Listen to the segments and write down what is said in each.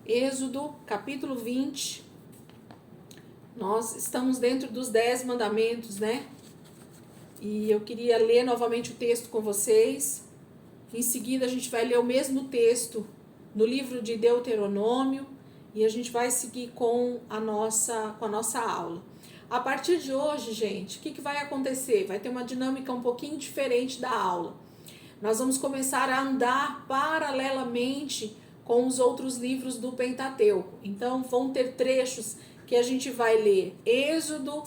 Êxodo, capítulo 20. Nós estamos dentro dos 10 mandamentos, né? E eu queria ler novamente o texto com vocês. Em seguida, a gente vai ler o mesmo texto no livro de Deuteronômio e a gente vai seguir com a nossa aula. A partir de hoje, gente, o que vai acontecer? Vai ter uma dinâmica um pouquinho diferente da aula. Nós vamos começar a andar paralelamente com os outros livros do Pentateuco. Então, vão ter trechos que a gente vai ler Êxodo,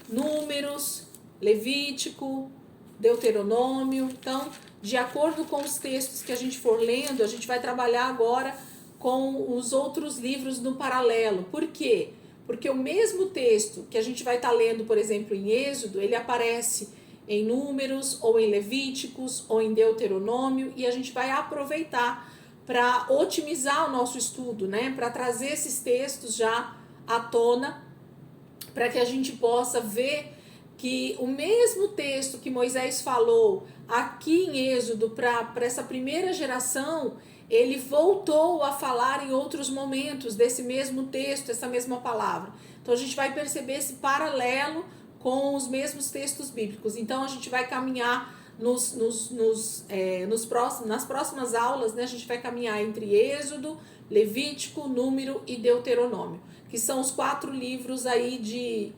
Números, Levítico, Deuteronômio. Então, de acordo com os textos que a gente for lendo, a gente vai trabalhar agora com os outros livros no paralelo. Por quê? Porque o mesmo texto que a gente vai estar lendo, por exemplo, em Êxodo, ele aparece em Números, ou em Levíticos, ou em Deuteronômio, e a gente vai aproveitar para otimizar o nosso estudo, né? Para trazer esses textos já à tona, para que a gente possa ver que o mesmo texto que Moisés falou aqui em Êxodo para essa primeira geração, ele voltou a falar em outros momentos desse mesmo texto, essa mesma palavra. Então a gente vai perceber esse paralelo com os mesmos textos bíblicos. Então a gente vai caminhar nas próximas aulas, né? A gente vai caminhar entre Êxodo, Levítico, Número e Deuteronômio, que são os 4 livros aí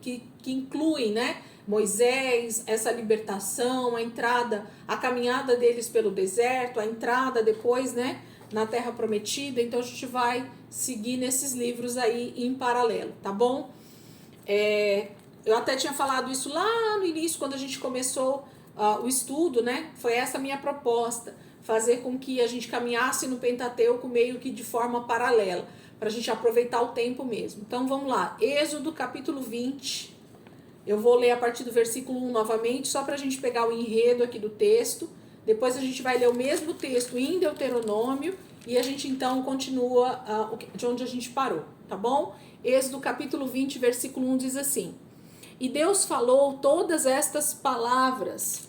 que incluem, né, Moisés, essa libertação, a entrada, a caminhada deles pelo deserto, a entrada depois, né, na Terra Prometida. Então a gente vai seguir nesses livros aí em paralelo, tá bom? Eu até tinha falado isso lá no início, quando a gente começou o estudo, né? Foi essa a minha proposta, fazer com que a gente caminhasse no Pentateuco meio que de forma paralela, para a gente aproveitar o tempo mesmo. Então vamos lá, Êxodo capítulo 20, eu vou ler a partir do versículo 1 novamente, só para a gente pegar o enredo aqui do texto. Depois a gente vai ler o mesmo texto em Deuteronômio e a gente então continua de onde a gente parou, tá bom? Êxodo capítulo 20, versículo 1 diz assim: E Deus falou todas estas palavras: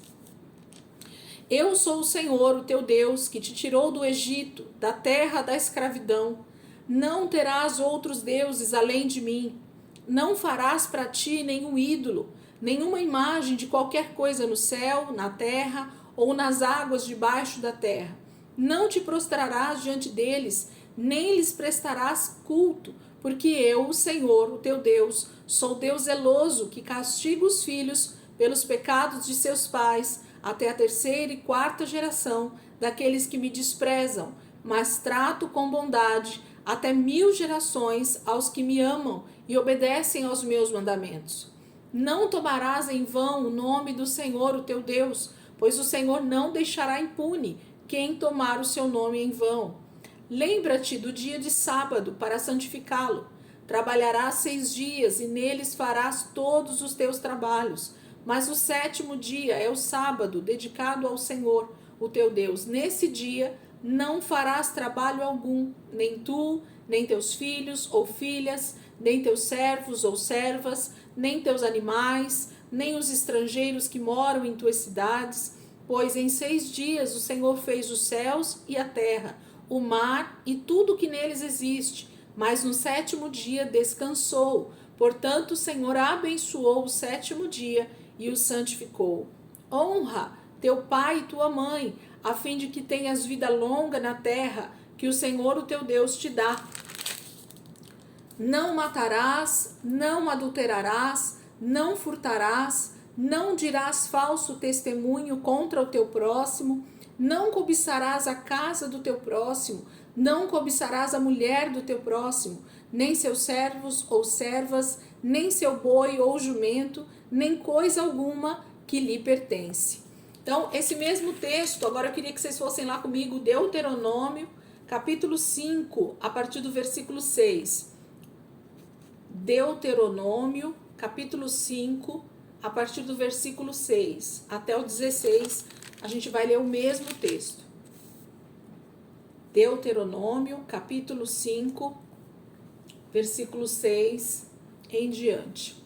Eu sou o Senhor, o teu Deus, que te tirou do Egito, da terra da escravidão. Não terás outros deuses além de mim. Não farás para ti nenhum ídolo, nenhuma imagem de qualquer coisa no céu, na terra ou nas águas debaixo da terra. Não te prostrarás diante deles, nem lhes prestarás culto, porque eu, o Senhor, o teu Deus, sou Deus zeloso, que castiga os filhos pelos pecados de seus pais, até a 3ª e 4ª geração daqueles que me desprezam, mas trato com bondade até 1000 gerações aos que me amam e obedecem aos meus mandamentos. Não tomarás em vão o nome do Senhor, o teu Deus, pois o Senhor não deixará impune quem tomar o seu nome em vão. Lembra-te do dia de sábado para santificá-lo. Trabalharás 6 dias e neles farás todos os teus trabalhos. Mas o 7º dia é o sábado, dedicado ao Senhor, o teu Deus. Nesse dia não farás trabalho algum, nem tu, nem teus filhos ou filhas, nem teus servos ou servas, nem teus animais, nem os estrangeiros que moram em tuas cidades, pois em 6 dias o Senhor fez os céus e a terra, o mar e tudo que neles existe, mas no 7º dia descansou. Portanto, o Senhor abençoou o 7º dia e o santificou. Honra teu pai e tua mãe, a fim de que tenhas vida longa na terra, que o Senhor, o teu Deus, te dá. Não matarás, não adulterarás, não furtarás, não dirás falso testemunho contra o teu próximo, não cobiçarás a casa do teu próximo, não cobiçarás a mulher do teu próximo, nem seus servos ou servas, nem seu boi ou jumento, nem coisa alguma que lhe pertence. Então, esse mesmo texto, agora eu queria que vocês fossem lá comigo, Deuteronômio, capítulo 5, a partir do versículo 6. Deuteronômio, capítulo 5, a partir do versículo 6 até o 16, a gente vai ler o mesmo texto. Deuteronômio, capítulo 5, versículo 6 em diante.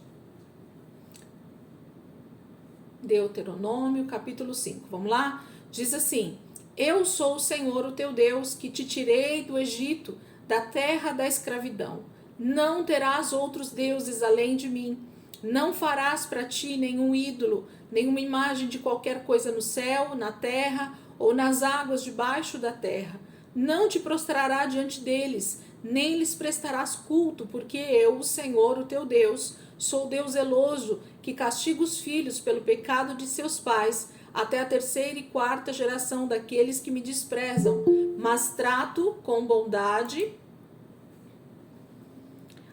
Deuteronômio, capítulo 5. Vamos lá? Diz assim: Eu sou o Senhor, o teu Deus, que te tirei do Egito, da terra da escravidão. Não terás outros deuses além de mim. Não farás para ti nenhum ídolo, nenhuma imagem de qualquer coisa no céu, na terra ou nas águas debaixo da terra. Não te prostrarás diante deles, nem lhes prestarás culto, porque eu, o Senhor, o teu Deus, sou Deus zeloso, que castiga os filhos pelo pecado de seus pais, até a terceira e quarta geração daqueles que me desprezam, mas trato com bondade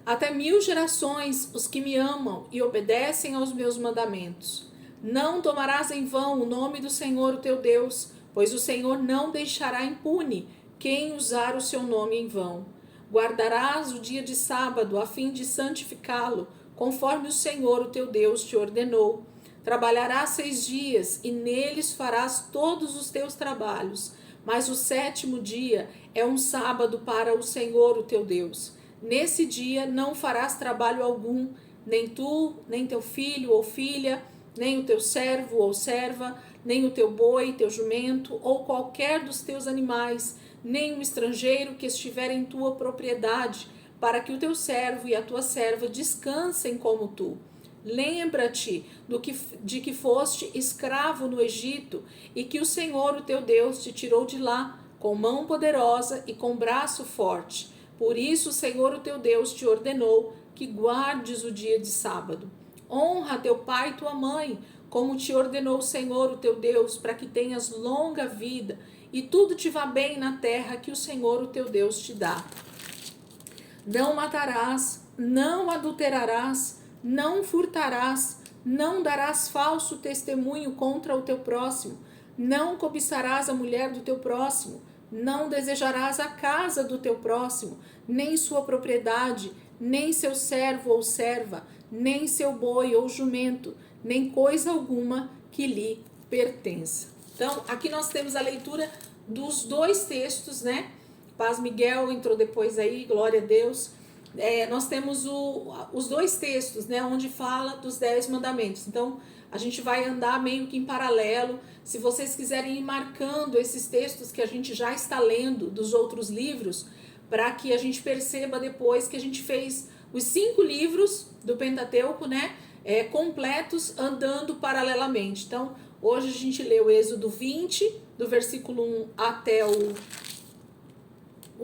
até 1000 gerações os que me amam e obedecem aos meus mandamentos. Não tomarás em vão o nome do Senhor, o teu Deus, pois o Senhor não deixará impune quem usar o seu nome em vão. Guardarás o dia de sábado a fim de santificá-lo, conforme o Senhor, o teu Deus, te ordenou. Trabalharás 6 dias e neles farás todos os teus trabalhos, mas o 7º dia é um sábado para o Senhor, o teu Deus. Nesse dia não farás trabalho algum, nem tu, nem teu filho ou filha, nem o teu servo ou serva, nem o teu boi, teu jumento, ou qualquer dos teus animais, nem um estrangeiro que estiver em tua propriedade, para que o teu servo e a tua serva descansem como tu. Lembra-te de que foste escravo no Egito e que o Senhor, o teu Deus, te tirou de lá com mão poderosa e com braço forte. Por isso o Senhor, o teu Deus, te ordenou que guardes o dia de sábado. Honra teu pai e tua mãe, como te ordenou o Senhor, o teu Deus, para que tenhas longa vida e tudo te vá bem na terra que o Senhor, o teu Deus, te dá. Não matarás, não adulterarás, não furtarás, não darás falso testemunho contra o teu próximo, não cobiçarás a mulher do teu próximo, não desejarás a casa do teu próximo, nem sua propriedade, nem seu servo ou serva, nem seu boi ou jumento, nem coisa alguma que lhe pertença. Então, aqui nós temos a leitura dos 2 textos, né? Paz Miguel entrou depois aí, glória a Deus. Nós temos os 2 textos, né, onde fala dos 10 mandamentos. Então, a gente vai andar meio que em paralelo. Se vocês quiserem ir marcando esses textos que a gente já está lendo dos outros livros, para que a gente perceba depois que a gente fez os 5 livros do Pentateuco, né, completos, andando paralelamente. Então, hoje a gente leu Êxodo 20, do versículo 1 até o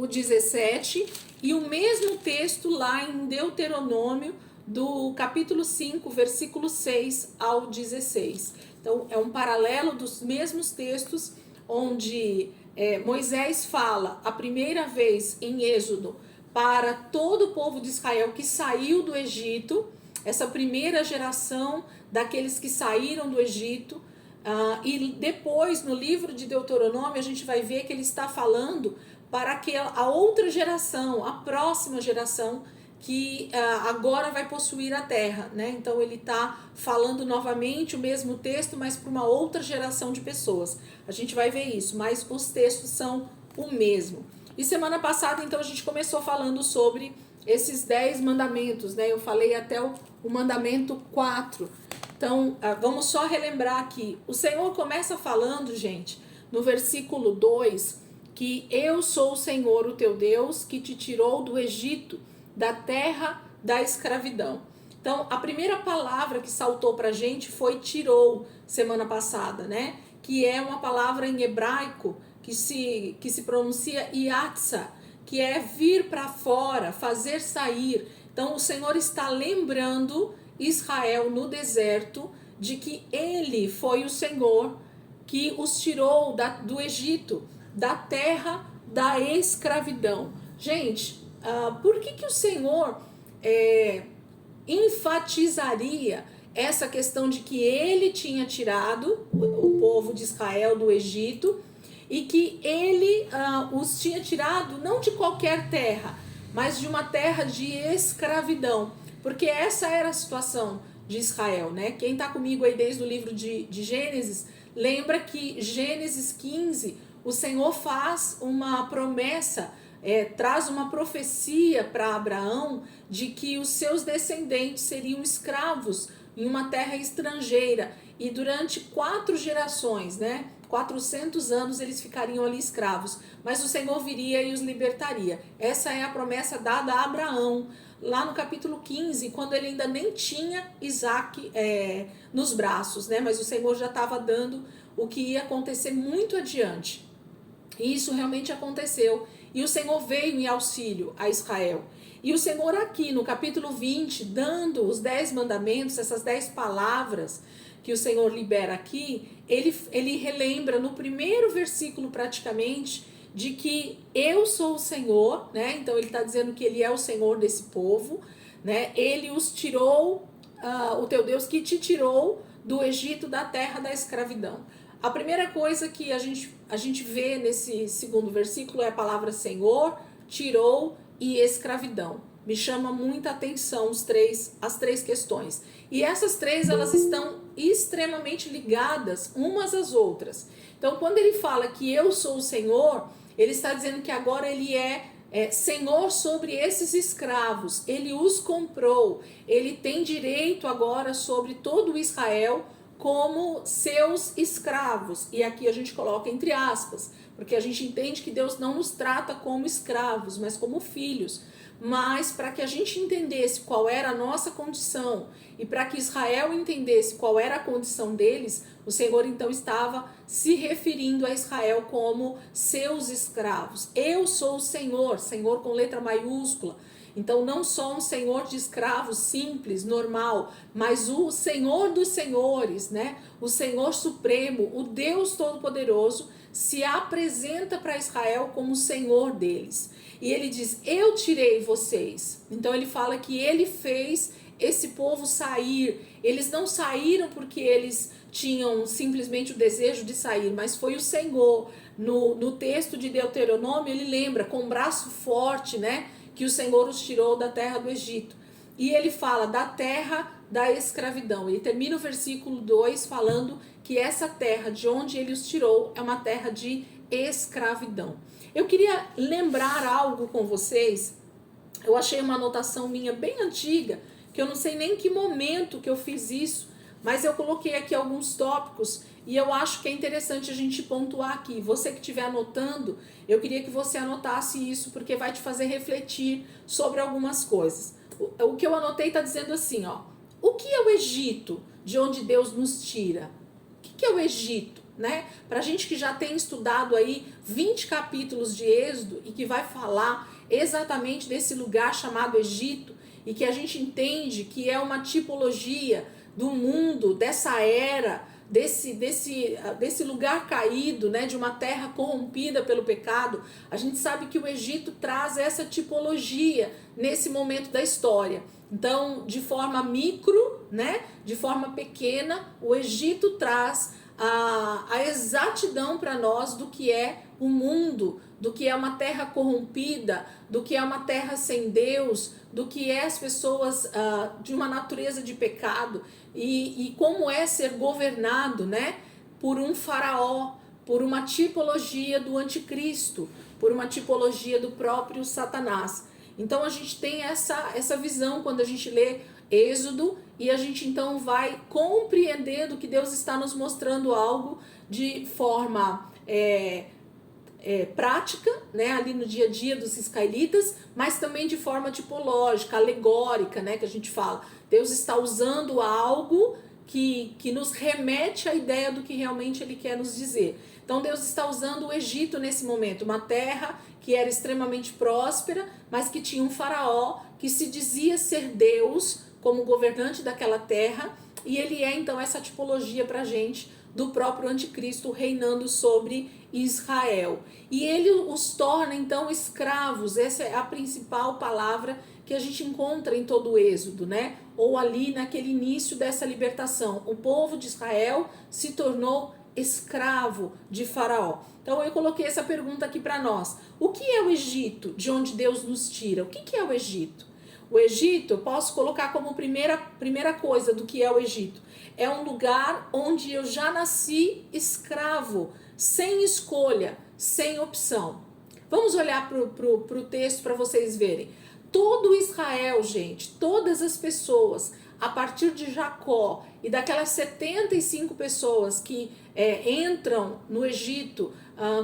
17, e o mesmo texto lá em Deuteronômio, do capítulo 5, versículo 6 ao 16. Então, é um paralelo dos mesmos textos, onde Moisés fala a primeira vez em Êxodo para todo o povo de Israel que saiu do Egito, essa primeira geração daqueles que saíram do Egito, e depois no livro de Deuteronômio a gente vai ver que ele está falando para a outra geração, a próxima geração, que agora vai possuir a terra, né? Então ele está falando novamente o mesmo texto, mas para uma outra geração de pessoas. A gente vai ver isso, mas os textos são o mesmo. E semana passada, então, a gente começou falando sobre esses 10 mandamentos, né? Eu falei até o mandamento 4. Então, vamos só relembrar aqui. O Senhor começa falando, gente, no versículo 2, que eu sou o Senhor, o teu Deus, que te tirou do Egito, da terra da escravidão. Então, a primeira palavra que saltou pra gente foi tirou, semana passada, né? Que é uma palavra em hebraico que se pronuncia yatsa, que é vir para fora, fazer sair. Então, o Senhor está lembrando Israel no deserto de que ele foi o Senhor que os tirou do Egito, da terra da escravidão. Gente, por que o Senhor enfatizaria essa questão de que ele tinha tirado o povo de Israel do Egito e que ele os tinha tirado não de qualquer terra, mas de uma terra de escravidão? Porque essa era a situação de Israel, né? Quem está comigo aí desde o livro de Gênesis, lembra que Gênesis 15, o Senhor faz uma promessa, traz uma profecia para Abraão de que os seus descendentes seriam escravos em uma terra estrangeira, e durante 4 gerações, né? 400 anos eles ficariam ali escravos, mas o Senhor viria e os libertaria. Essa é a promessa dada a Abraão, lá no capítulo 15, quando ele ainda nem tinha Isaac nos braços, né? Mas o Senhor já estava dando o que ia acontecer muito adiante. E isso realmente aconteceu. E o Senhor veio em auxílio a Israel. E o Senhor aqui no capítulo 20, dando os 10 mandamentos, essas 10 palavras que o Senhor libera aqui, ele relembra no primeiro versículo praticamente de que eu sou o Senhor, né? Então ele está dizendo que ele é o Senhor desse povo, né? Ele os tirou, o teu Deus que te tirou do Egito, da terra da escravidão. A primeira coisa que a gente vê nesse segundo versículo é a palavra Senhor, tirou e escravidão. Me chama muita atenção as três questões. E essas três, elas estão extremamente ligadas umas às outras. Então, quando ele fala que eu sou o Senhor, ele está dizendo que agora ele é Senhor sobre esses escravos. Ele os comprou. Ele tem direito agora sobre todo Israel como seus escravos. E aqui a gente coloca entre aspas, porque a gente entende que Deus não nos trata como escravos, mas como filhos. Mas para que a gente entendesse qual era a nossa condição e para que Israel entendesse qual era a condição deles, o Senhor então estava se referindo a Israel como seus escravos. Eu sou o Senhor, Senhor com letra maiúscula. Então não só um Senhor de escravos simples, normal, mas o Senhor dos senhores, né? O Senhor supremo, o Deus todo-poderoso, se apresenta para Israel como o Senhor deles. E ele diz, eu tirei vocês. Então ele fala que ele fez esse povo sair. Eles não saíram porque eles tinham simplesmente o desejo de sair, mas foi o Senhor. No texto de Deuteronômio, ele lembra, com um braço forte, né? Que o Senhor os tirou da terra do Egito. E ele fala da terra da escravidão. Ele termina o versículo 2 falando que essa terra de onde ele os tirou é uma terra de escravidão. Eu queria lembrar algo com vocês. Eu achei uma anotação minha bem antiga, que eu não sei nem em que momento que eu fiz isso, mas eu coloquei aqui alguns tópicos e eu acho que é interessante a gente pontuar aqui. Você que estiver anotando, eu queria que você anotasse isso, porque vai te fazer refletir sobre algumas coisas. O que eu anotei está dizendo assim, ó. O que é o Egito, de onde Deus nos tira? O que é o Egito, né? Pra gente que já tem estudado aí 20 capítulos de Êxodo e que vai falar exatamente desse lugar chamado Egito e que a gente entende que é uma tipologia do mundo, dessa era, desse lugar caído, né, de uma terra corrompida pelo pecado. A gente sabe que o Egito traz essa tipologia nesse momento da história. Então, de forma micro, né, de forma pequena, o Egito traz a exatidão para nós do que é o mundo, do que é uma terra corrompida, do que é uma terra sem Deus, do que é as pessoas de uma natureza de pecado e como é ser governado, né, por um faraó, por uma tipologia do anticristo, por uma tipologia do próprio Satanás. Então a gente tem essa visão quando a gente lê Êxodo e a gente então vai compreendendo que Deus está nos mostrando algo de forma prática, né, ali no dia a dia dos israelitas, mas também de forma tipológica, alegórica, né, que a gente fala. Deus está usando algo que nos remete à ideia do que realmente Ele quer nos dizer. Então Deus está usando o Egito nesse momento, uma terra que era extremamente próspera, mas que tinha um faraó que se dizia ser Deus como governante daquela terra, e ele é então essa tipologia para a gente do próprio anticristo reinando sobre Israel. E ele os torna então escravos. Essa é a principal palavra que a gente encontra em todo o Êxodo, né? Ou ali naquele início dessa libertação. O povo de Israel se tornou escravo de Faraó. Então eu coloquei essa pergunta aqui para nós. O que é o Egito, de onde Deus nos tira? O que é o Egito? O Egito, eu posso colocar como primeira coisa do que é o Egito. É um lugar onde eu já nasci escravo, sem escolha, sem opção. Vamos olhar para o texto para vocês verem. Todo Israel, gente, todas as pessoas, a partir de Jacó e daquelas 75 pessoas que entram no Egito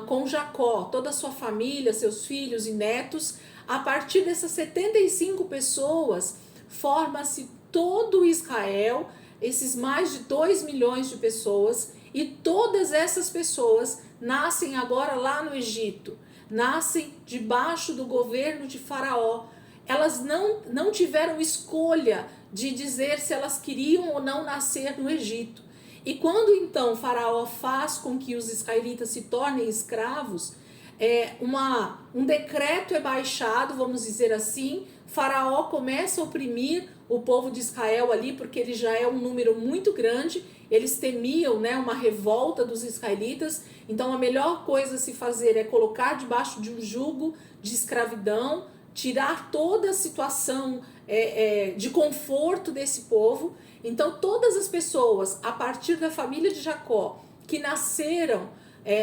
com Jacó, toda a sua família, seus filhos e netos. A partir dessas 75 pessoas, forma-se todo Israel, esses mais de 2 milhões de pessoas, e todas essas pessoas nascem agora lá no Egito, nascem debaixo do governo de Faraó. Elas não tiveram escolha de dizer se elas queriam ou não nascer no Egito. E quando então Faraó faz com que os israelitas se tornem escravos, um decreto é baixado, vamos dizer assim. Faraó começa a oprimir o povo de Israel ali, porque ele já é um número muito grande. Eles temiam, né, uma revolta dos israelitas. Então a melhor coisa a se fazer é colocar debaixo de um jugo de escravidão, tirar toda a situação de conforto desse povo. Então todas as pessoas, a partir da família de Jacó, que nasceram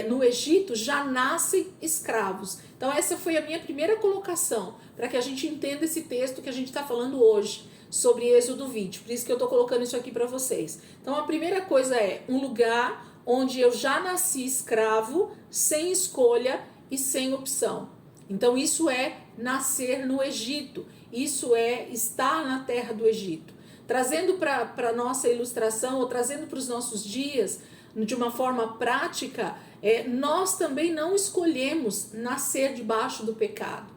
no Egito, já nascem escravos. Então essa foi a minha primeira colocação, para que a gente entenda esse texto que a gente está falando hoje, sobre Êxodo 20. Por isso que eu estou colocando isso aqui para vocês. Então a primeira coisa é um lugar onde eu já nasci escravo, sem escolha e sem opção. Então isso é nascer no Egito, isso é estar na terra do Egito. Trazendo para a nossa ilustração, ou trazendo para os nossos dias, de uma forma prática, nós também não escolhemos nascer debaixo do pecado.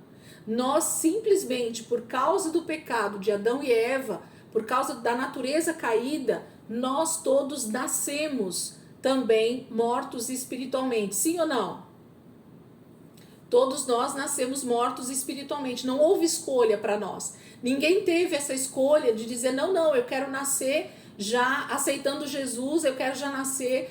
Nós simplesmente, por causa do pecado de Adão e Eva, por causa da natureza caída, nós todos nascemos também mortos espiritualmente. Sim ou não? Todos nós nascemos mortos espiritualmente. Não houve escolha para nós. Ninguém teve essa escolha de dizer, não, eu quero nascer já aceitando Jesus, eu quero já nascer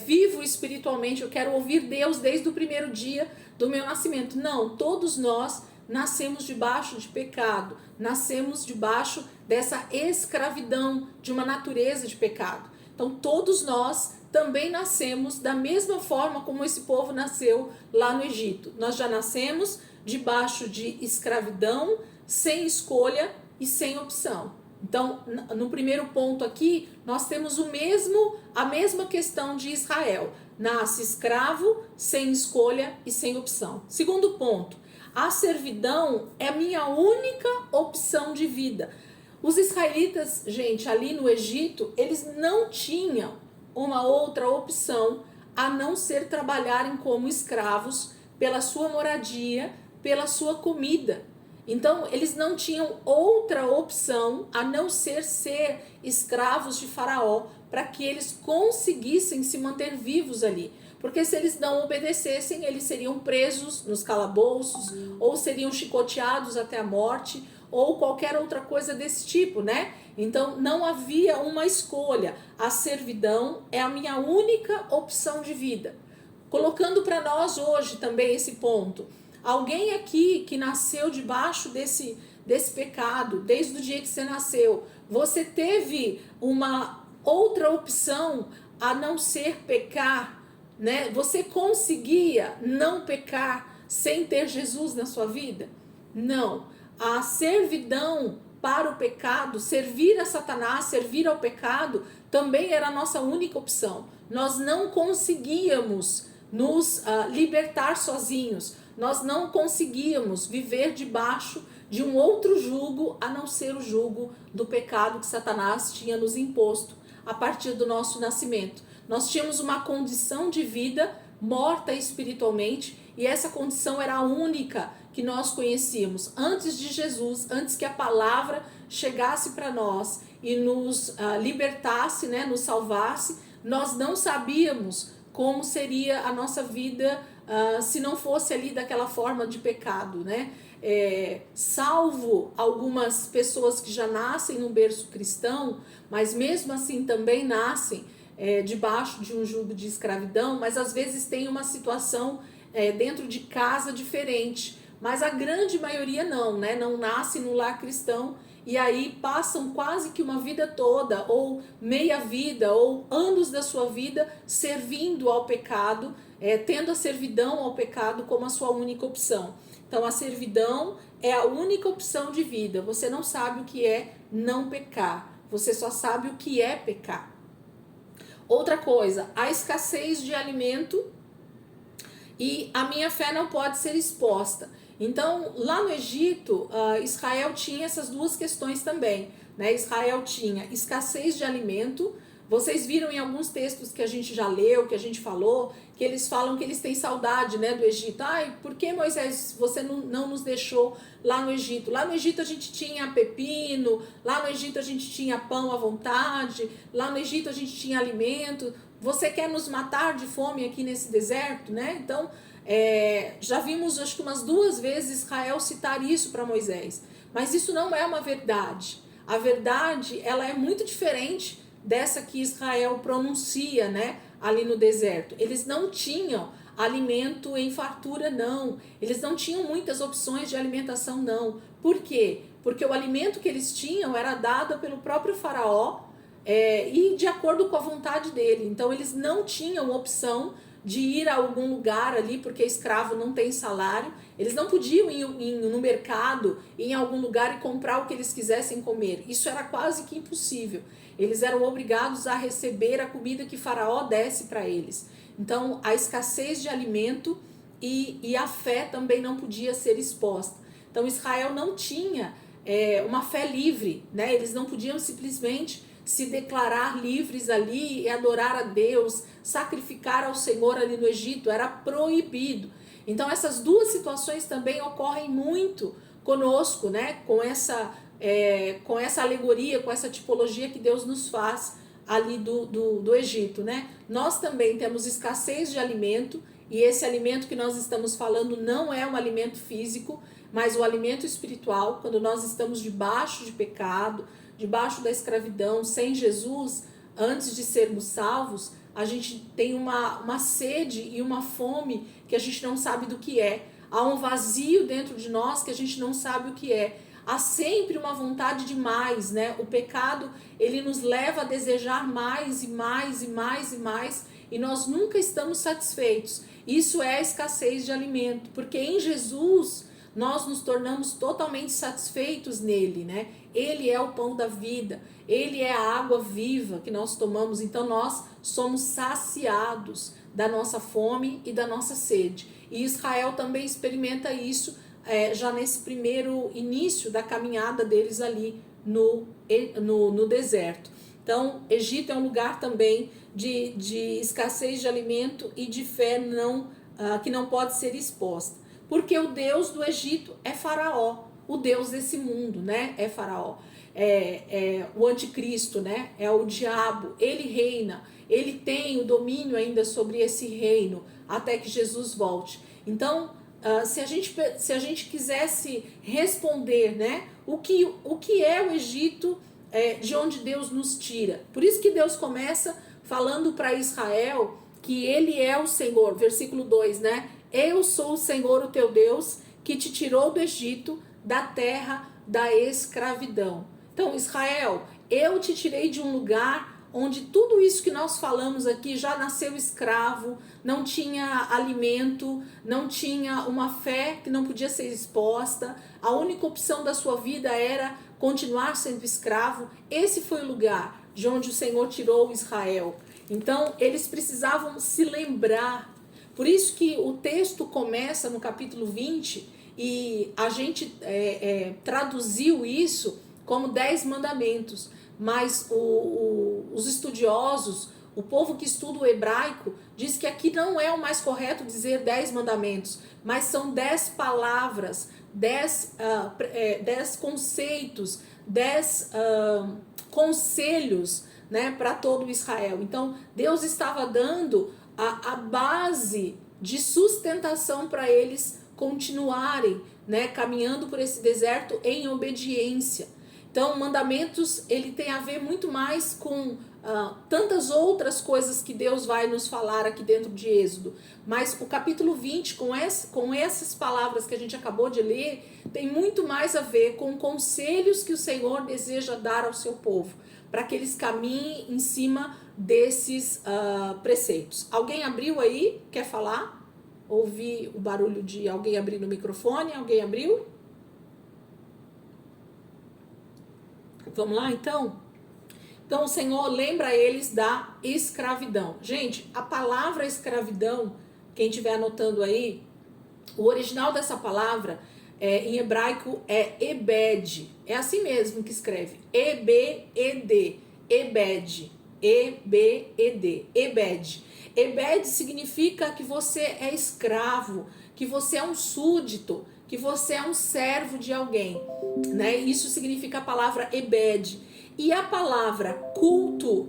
vivo espiritualmente, eu quero ouvir Deus desde o primeiro dia do meu nascimento. Não, todos nós nascemos debaixo de pecado, nascemos debaixo dessa escravidão, de uma natureza de pecado. Então todos nós também nascemos da mesma forma como esse povo nasceu lá no Egito. Nós já nascemos debaixo de escravidão, sem escolha e sem opção. Então, no primeiro ponto aqui, nós temos a mesma questão de Israel. Nasce escravo, sem escolha e sem opção. Segundo ponto, a servidão é a minha única opção de vida. Os israelitas, gente, ali no Egito, eles não tinham uma outra opção a não ser trabalharem como escravos pela sua moradia, pela sua comida. Então, eles não tinham outra opção a não ser escravos de Faraó, para que eles conseguissem se manter vivos ali. Porque se eles não obedecessem, eles seriam presos nos calabouços, ou seriam chicoteados até a morte, ou qualquer outra coisa desse tipo, né? Então não havia uma escolha. A servidão é a minha única opção de vida. Colocando para nós hoje também esse ponto. Alguém aqui que nasceu debaixo desse pecado, desde o dia que você nasceu, você teve uma outra opção a não ser pecar, né? Você conseguia não pecar sem ter Jesus na sua vida? Não. A servidão para o pecado, servir a Satanás, servir ao pecado, também era a nossa única opção. Nós não conseguíamos nos libertar sozinhos. Nós não conseguíamos viver debaixo de um outro jugo a não ser o jugo do pecado que Satanás tinha nos imposto a partir do nosso nascimento. Nós tínhamos uma condição de vida morta espiritualmente, e essa condição era a única que nós conhecíamos antes de Jesus, antes que a palavra chegasse para nós e nos libertasse, né, nos salvasse. Nós não sabíamos como seria a nossa vida se não fosse ali daquela forma de pecado, né? Salvo algumas pessoas que já nascem num berço cristão, mas mesmo assim também nascem debaixo de um jugo de escravidão, mas às vezes tem uma situação dentro de casa diferente, mas a grande maioria não, né? Não nasce no lar cristão, e aí passam quase que uma vida toda, ou meia vida, ou anos da sua vida servindo ao pecado, tendo a servidão ao pecado como a sua única opção. Então a servidão é a única opção de vida. Você não sabe o que é não pecar, você só sabe o que é pecar. Outra coisa, a escassez de alimento e a minha fé não pode ser exposta. Então, lá no Egito, Israel tinha essas duas questões também, né? Israel tinha escassez de alimento. Vocês viram em alguns textos que a gente já leu, que a gente falou, que eles falam que eles têm saudade, né, do Egito. Ai, por que, Moisés, você não nos deixou lá no Egito? Lá no Egito a gente tinha pepino, lá no Egito a gente tinha pão à vontade, lá no Egito a gente tinha alimento. Você quer nos matar de fome aqui nesse deserto, né? Então, já vimos, acho que umas 2 vezes Israel citar isso para Moisés. Mas isso não é uma verdade. A verdade, ela é muito diferente dessa que Israel pronuncia, né, ali no deserto. Eles não tinham alimento em fartura, não. Eles não tinham muitas opções de alimentação, não. Por quê? Porque o alimento que eles tinham era dado pelo próprio faraó e de acordo com a vontade dele. Então eles não tinham opção de ir a algum lugar ali, porque escravo não tem salário. Eles não podiam ir no mercado, ir em algum lugar e comprar o que eles quisessem comer. Isso era quase que impossível. Eles eram obrigados a receber a comida que Faraó desse para eles. Então, a escassez de alimento e a fé também não podia ser exposta. Então, Israel não tinha uma fé livre, né? Eles não podiam simplesmente se declarar livres ali e adorar a Deus, sacrificar ao Senhor ali no Egito, era proibido. Então essas duas situações também ocorrem muito conosco, né? Com essa alegoria, com essa tipologia que Deus nos faz ali do Egito, né? Nós também temos escassez de alimento, e esse alimento que nós estamos falando não é um alimento físico, mas o alimento espiritual. Quando nós estamos debaixo de pecado, debaixo da escravidão, sem Jesus, antes de sermos salvos, a gente tem uma sede e uma fome que a gente não sabe do que é. Há um vazio dentro de nós que a gente não sabe o que é. Há sempre uma vontade de mais, né? O pecado, ele nos leva a desejar mais e mais e mais e mais, e nós nunca estamos satisfeitos. Isso é a escassez de alimento, porque em Jesus nós nos tornamos totalmente satisfeitos nele, né? Ele é o pão da vida, ele é a água viva que nós tomamos, então nós somos saciados da nossa fome e da nossa sede. E Israel também experimenta isso já nesse primeiro início da caminhada deles ali no deserto. Então, Egito é um lugar também de escassez de alimento e de fé que não pode ser exposta. Porque o Deus do Egito é Faraó, o Deus desse mundo, né? É Faraó, o anticristo, né? É o diabo, ele reina, ele tem o domínio ainda sobre esse reino, até que Jesus volte. Então, se a gente quisesse responder, né? O que é o Egito, de onde Deus nos tira? Por isso que Deus começa falando para Israel que ele é o Senhor, versículo 2, né? Eu sou o Senhor, o teu Deus, que te tirou do Egito, da terra da escravidão. Então, Israel, eu te tirei de um lugar onde tudo isso que nós falamos aqui já nasceu escravo, não tinha alimento, não tinha uma fé que não podia ser exposta, a única opção da sua vida era continuar sendo escravo. Esse foi o lugar de onde o Senhor tirou Israel. Então, eles precisavam se lembrar. Por isso que o texto começa no capítulo 20 e a gente traduziu isso como 10 mandamentos. Mas os estudiosos, o povo que estuda o hebraico, diz que aqui não é o mais correto dizer 10 mandamentos, mas são 10 palavras, 10 conceitos, 10 conselhos, né, para todo Israel. Então, Deus estava dando a base de sustentação para eles continuarem, né, caminhando por esse deserto em obediência. Então, mandamentos, ele tem a ver muito mais com tantas outras coisas que Deus vai nos falar aqui dentro de Êxodo. Mas o capítulo 20, com essas palavras que a gente acabou de ler, tem muito mais a ver com conselhos que o Senhor deseja dar ao seu povo, para que eles caminhem em cima desses preceitos. Alguém abriu aí? Quer falar? Ouvi o barulho de alguém abrindo o microfone. Alguém abriu? Vamos lá, então? Então o Senhor lembra eles da escravidão. Gente, a palavra escravidão, quem estiver anotando aí, o original dessa palavra em hebraico é ebed. É assim mesmo que escreve. E-B-E-D. Ebed. E-B-E-D. Ebed. Ebed significa que você é escravo, que você é um súdito, que você é um servo de alguém, né? Isso significa a palavra ebed. E a palavra culto,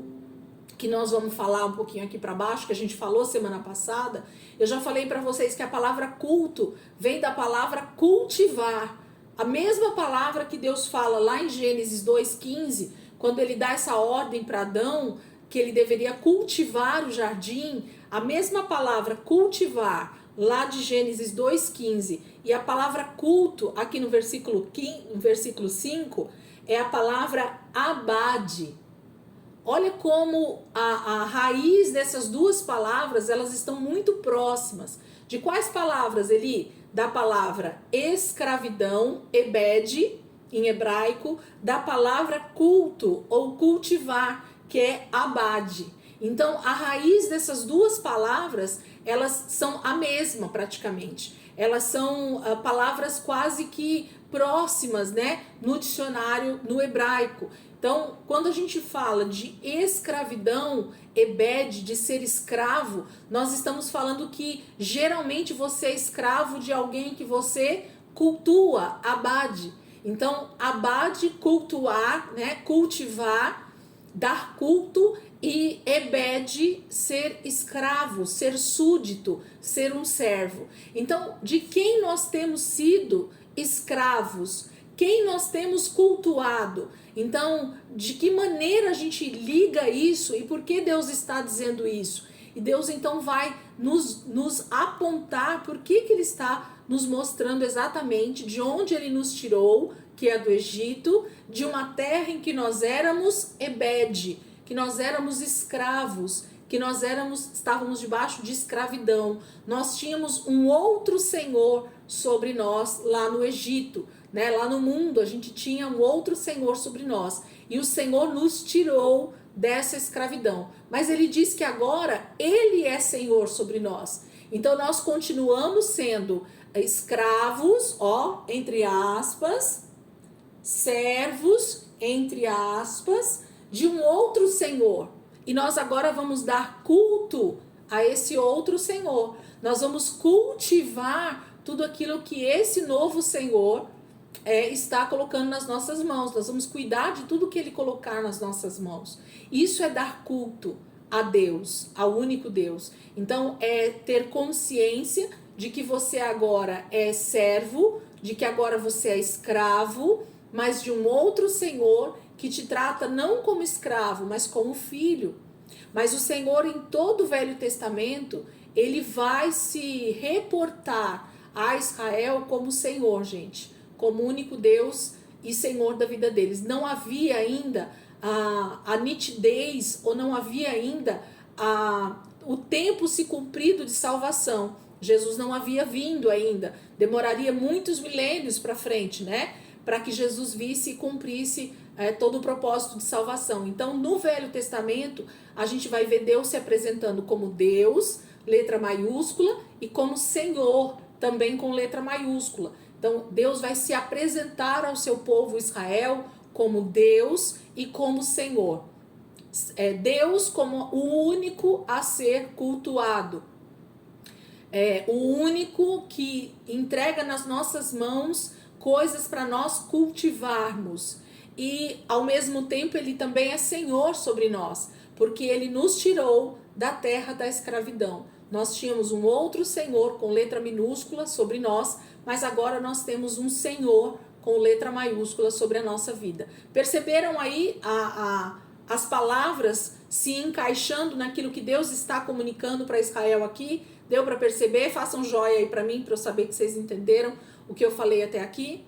que nós vamos falar um pouquinho aqui para baixo, que a gente falou semana passada, eu já falei para vocês que a palavra culto vem da palavra cultivar. A mesma palavra que Deus fala lá em Gênesis 2:15, quando ele dá essa ordem para Adão, que ele deveria cultivar o jardim, a mesma palavra cultivar, lá de Gênesis 2:15, e a palavra culto, aqui no versículo 5, é a palavra abade. Olha como a raiz dessas duas palavras, elas estão muito próximas. De quais palavras, Eli? Da palavra escravidão, ebed, em hebraico, da palavra culto ou cultivar, que é abade. Então, a raiz dessas duas palavras, elas são a mesma praticamente. Elas são palavras quase que próximas, né, no dicionário, no hebraico. Então, quando a gente fala de escravidão, ebed, de ser escravo, nós estamos falando que geralmente você é escravo de alguém que você cultua, abade. Então, abade, cultuar, né, cultivar, dar culto, e ebed, ser escravo, ser súdito, ser um servo. Então, de quem nós temos sido escravos? Quem nós temos cultuado? Então, de que maneira a gente liga isso e por que Deus está dizendo isso? E Deus então vai nos apontar por que Ele está nos mostrando exatamente de onde Ele nos tirou, que é do Egito, de uma terra em que nós éramos ebed, que nós éramos escravos, que nós estávamos debaixo de escravidão. Nós tínhamos um outro Senhor sobre nós lá no Egito, né? Lá no mundo a gente tinha um outro Senhor sobre nós. E o Senhor nos tirou dessa escravidão. Mas Ele diz que agora Ele é Senhor sobre nós. Então nós continuamos sendo escravos, ó, entre aspas, servos, entre aspas, de um outro Senhor. E nós agora vamos dar culto a esse outro Senhor. Nós vamos cultivar tudo aquilo que esse novo Senhor está colocando nas nossas mãos. Nós vamos cuidar de tudo que Ele colocar nas nossas mãos. Isso é dar culto a Deus, ao único Deus. Então é ter consciência de que você agora é servo, de que agora você é escravo, mas de um outro Senhor que te trata não como escravo, mas como filho. Mas o Senhor, em todo o Velho Testamento, Ele vai se reportar a Israel como Senhor, gente, como único Deus e Senhor da vida deles. Não havia ainda a nitidez, ou não havia ainda o tempo se cumprido de salvação. Jesus não havia vindo ainda, demoraria muitos milênios para frente, né? Para que Jesus visse e cumprisse todo o propósito de salvação. Então, no Velho Testamento, a gente vai ver Deus se apresentando como Deus, letra maiúscula, e como Senhor, também com letra maiúscula. Então, Deus vai se apresentar ao seu povo Israel como Deus e como Senhor. Deus como o único a ser cultuado. O único que entrega nas nossas mãos coisas para nós cultivarmos. E ao mesmo tempo Ele também é Senhor sobre nós, porque Ele nos tirou da terra da escravidão. Nós tínhamos um outro Senhor com letra minúscula sobre nós, mas agora nós temos um Senhor com letra maiúscula sobre a nossa vida. Perceberam aí as palavras se encaixando naquilo que Deus está comunicando para Israel aqui? Deu para perceber? Façam um joia aí para mim, para eu saber que vocês entenderam o que eu falei até aqui.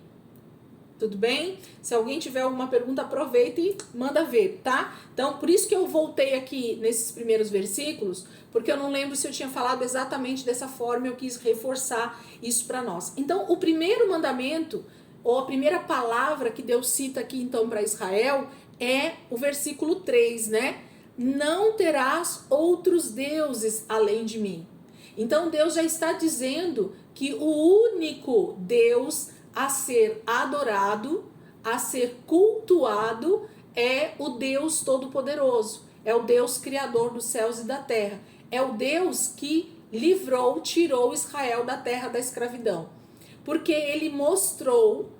Tudo bem? Se alguém tiver alguma pergunta, aproveita e manda ver, tá? Então, por isso que eu voltei aqui nesses primeiros versículos, porque eu não lembro se eu tinha falado exatamente dessa forma, eu quis reforçar isso para nós. Então, o primeiro mandamento, ou a primeira palavra que Deus cita aqui então para Israel, é o versículo 3, né? Não terás outros deuses além de mim. Então Deus já está dizendo que o único Deus a ser adorado, a ser cultuado, é o Deus Todo-Poderoso, é o Deus Criador dos céus e da terra, é o Deus que tirou Israel da terra da escravidão, porque ele mostrou,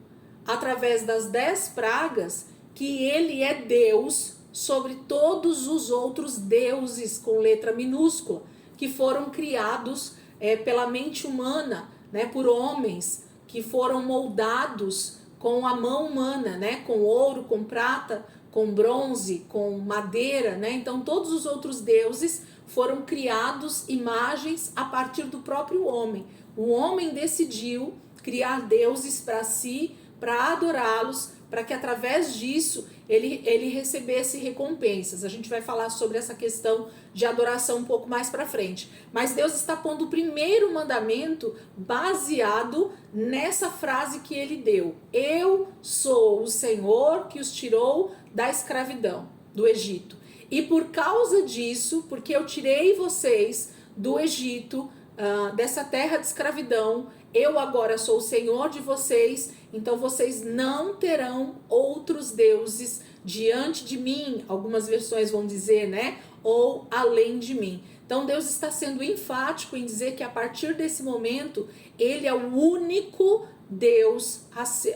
através das 10 pragas, que ele é Deus sobre todos os outros deuses, com letra minúscula, que foram criados pela mente humana, né, por homens, que foram moldados com a mão humana, né, com ouro, com prata, com bronze, com madeira, né? Então todos os outros deuses foram criados imagens a partir do próprio homem. O homem decidiu criar deuses para si, para adorá-los, para que através disso ele recebesse recompensas. A gente vai falar sobre essa questão de adoração um pouco mais para frente. Mas Deus está pondo o primeiro mandamento baseado nessa frase que ele deu: eu sou o Senhor que os tirou da escravidão, do Egito. E por causa disso, porque eu tirei vocês do Egito, dessa terra de escravidão, eu agora sou o Senhor de vocês, então vocês não terão outros deuses diante de mim, algumas versões vão dizer, né? Ou além de mim. Então Deus está sendo enfático em dizer que a partir desse momento, ele é o único Deus,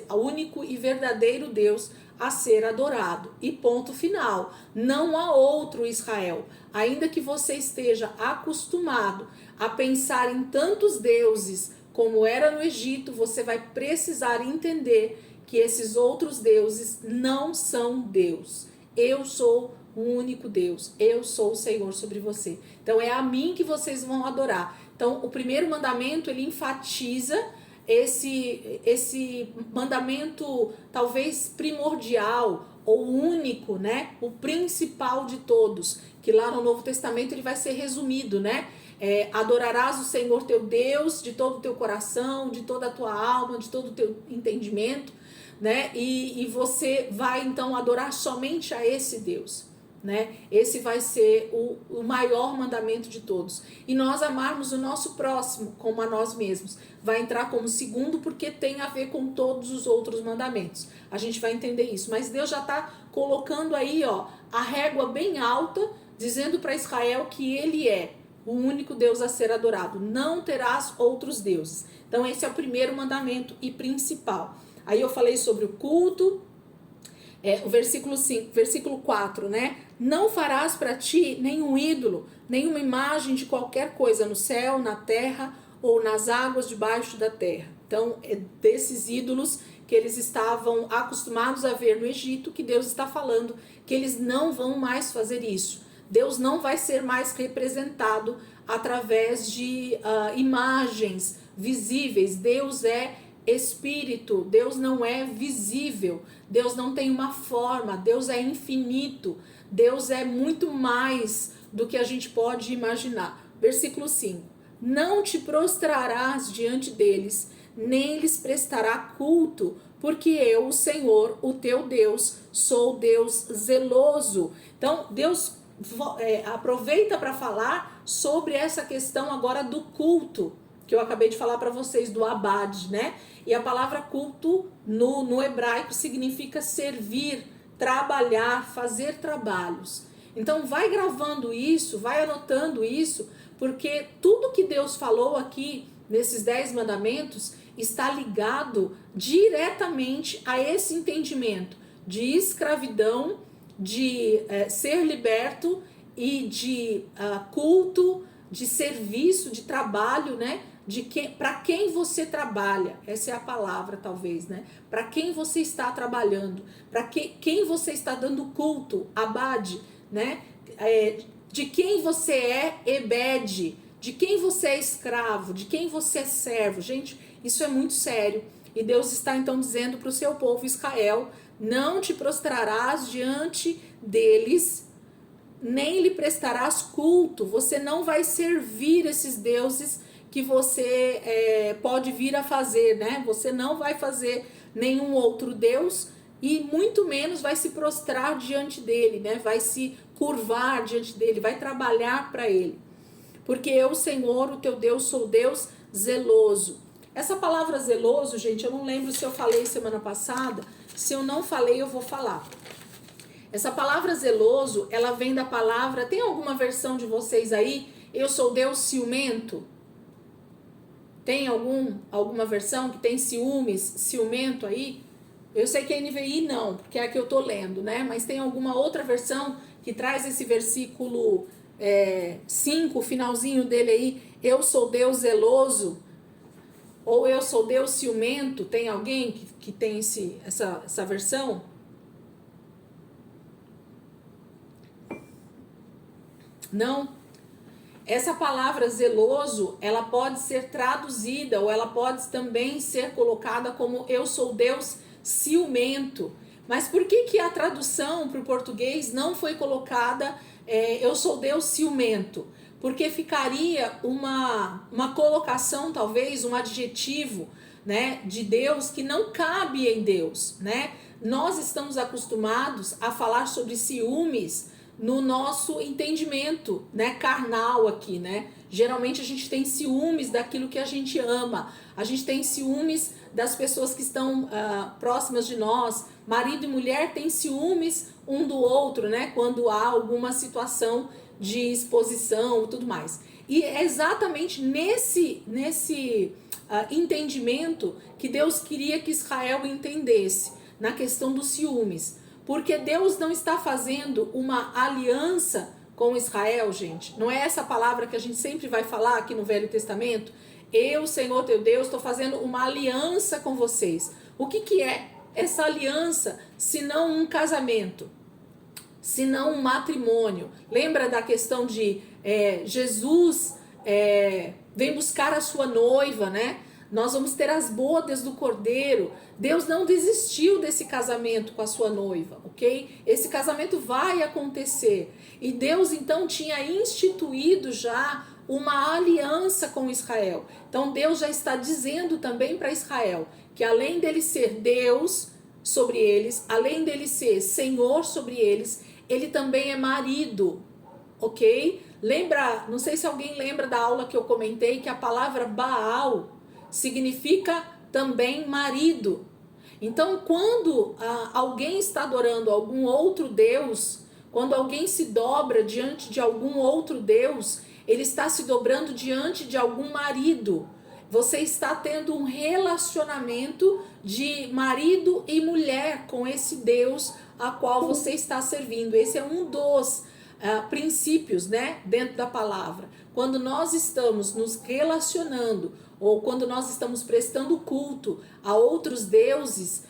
o único e verdadeiro Deus a ser adorado. E ponto final. Não há outro Israel. Ainda que você esteja acostumado a pensar em tantos deuses como era no Egito, você vai precisar entender que esses outros deuses não são Deus. Eu sou o único Deus. Eu sou o Senhor sobre você. Então é a mim que vocês vão adorar. Então o primeiro mandamento, ele enfatiza esse mandamento talvez primordial ou único, né? O principal de todos, que lá no Novo Testamento ele vai ser resumido, né? Adorarás o Senhor teu Deus de todo o teu coração, de toda a tua alma, de todo o teu entendimento, né? E você vai então adorar somente a esse Deus, né? Esse vai ser o maior mandamento de todos. E nós amarmos o nosso próximo como a nós mesmos vai entrar como segundo, porque tem a ver com todos os outros mandamentos. A gente vai entender isso, mas Deus já está colocando aí, ó, a régua bem alta, dizendo para Israel que ele é o único Deus a ser adorado. Não terás outros deuses. Então esse é o primeiro mandamento e principal. Aí eu falei sobre o culto, o versículo 4, né? Não farás para ti nenhum ídolo, nenhuma imagem de qualquer coisa no céu, na terra ou nas águas debaixo da terra. Então é desses ídolos que eles estavam acostumados a ver no Egito que Deus está falando que eles não vão mais fazer isso. Deus não vai ser mais representado através de imagens visíveis. Deus é espírito, Deus não é visível, Deus não tem uma forma, Deus é infinito, Deus é muito mais do que a gente pode imaginar. Versículo 5: não te prostrarás diante deles, nem lhes prestará culto, porque eu, o Senhor, o teu Deus, sou Deus zeloso. Então Deus aproveita para falar sobre essa questão agora do culto, que eu acabei de falar para vocês, do abad, né? E a palavra culto no hebraico significa servir, trabalhar, fazer trabalhos. Então vai gravando isso, vai anotando isso, porque tudo que Deus falou aqui nesses 10 mandamentos está ligado diretamente a esse entendimento de escravidão, de ser liberto e de culto, de serviço, de trabalho, né? Para quem você trabalha, essa é a palavra talvez, né? Para quem você está trabalhando, para quem você está dando culto, abad, né? De quem você é ebed, de quem você é escravo, de quem você é servo. Gente, isso é muito sério. E Deus está então dizendo para o seu povo Israel: não te prostrarás diante deles, nem lhe prestarás culto. Você não vai servir esses deuses que você pode vir a fazer, né? Você não vai fazer nenhum outro Deus e muito menos vai se prostrar diante dele, né? Vai se curvar diante dele, vai trabalhar para ele. Porque eu, Senhor, o teu Deus, sou Deus zeloso. Essa palavra zeloso, gente, eu não lembro se eu falei semana passada. Se eu não falei, eu vou falar. Essa palavra zeloso, ela vem da palavra... Tem alguma versão de vocês aí? Eu sou Deus ciumento? Tem alguma versão que tem ciúmes, ciumento aí? Eu sei que a NVI não, porque é a que eu tô lendo, né? Mas tem alguma outra versão que traz esse versículo 5, o finalzinho dele aí, eu sou Deus zeloso, ou eu sou Deus ciumento? Tem alguém que tem essa versão? Não? Essa palavra zeloso, ela pode ser traduzida, ou ela pode também ser colocada como eu sou Deus ciumento. Mas por que a tradução para o português não foi colocada eu sou Deus ciumento? Porque ficaria uma colocação, talvez, um adjetivo, né, de Deus que não cabe em Deus, né? Nós estamos acostumados a falar sobre ciúmes no nosso entendimento, né, carnal aqui, né? Geralmente a gente tem ciúmes daquilo que a gente ama, a gente tem ciúmes das pessoas que estão próximas de nós, marido e mulher têm ciúmes um do outro, né, quando há alguma situação de exposição e tudo mais. E é exatamente nesse entendimento que Deus queria que Israel entendesse, na questão dos ciúmes. Porque Deus não está fazendo uma aliança com Israel, gente. Não é essa palavra que a gente sempre vai falar aqui no Velho Testamento? Eu, Senhor teu Deus, estou fazendo uma aliança com vocês. O que é essa aliança, se não um casamento? Se não um matrimônio? Lembra da questão de Jesus vem buscar a sua noiva, né? Nós vamos ter as bodas do Cordeiro. Deus não desistiu desse casamento com a sua noiva, ok? Esse casamento vai acontecer. E Deus, então, tinha instituído já uma aliança com Israel. Então, Deus já está dizendo também para Israel que além dele ser Deus sobre eles, além dele ser Senhor sobre eles, ele também é marido, ok? Lembra, não sei se alguém lembra da aula que eu comentei, que a palavra Baal significa também marido. Então, quando alguém está adorando algum outro Deus, quando alguém se dobra diante de algum outro Deus, ele está se dobrando diante de algum marido. Você está tendo um relacionamento de marido e mulher com esse Deus a qual você está servindo. Esse é um dos princípios, né, dentro da palavra. Quando nós estamos nos relacionando ou quando nós estamos prestando culto a outros deuses,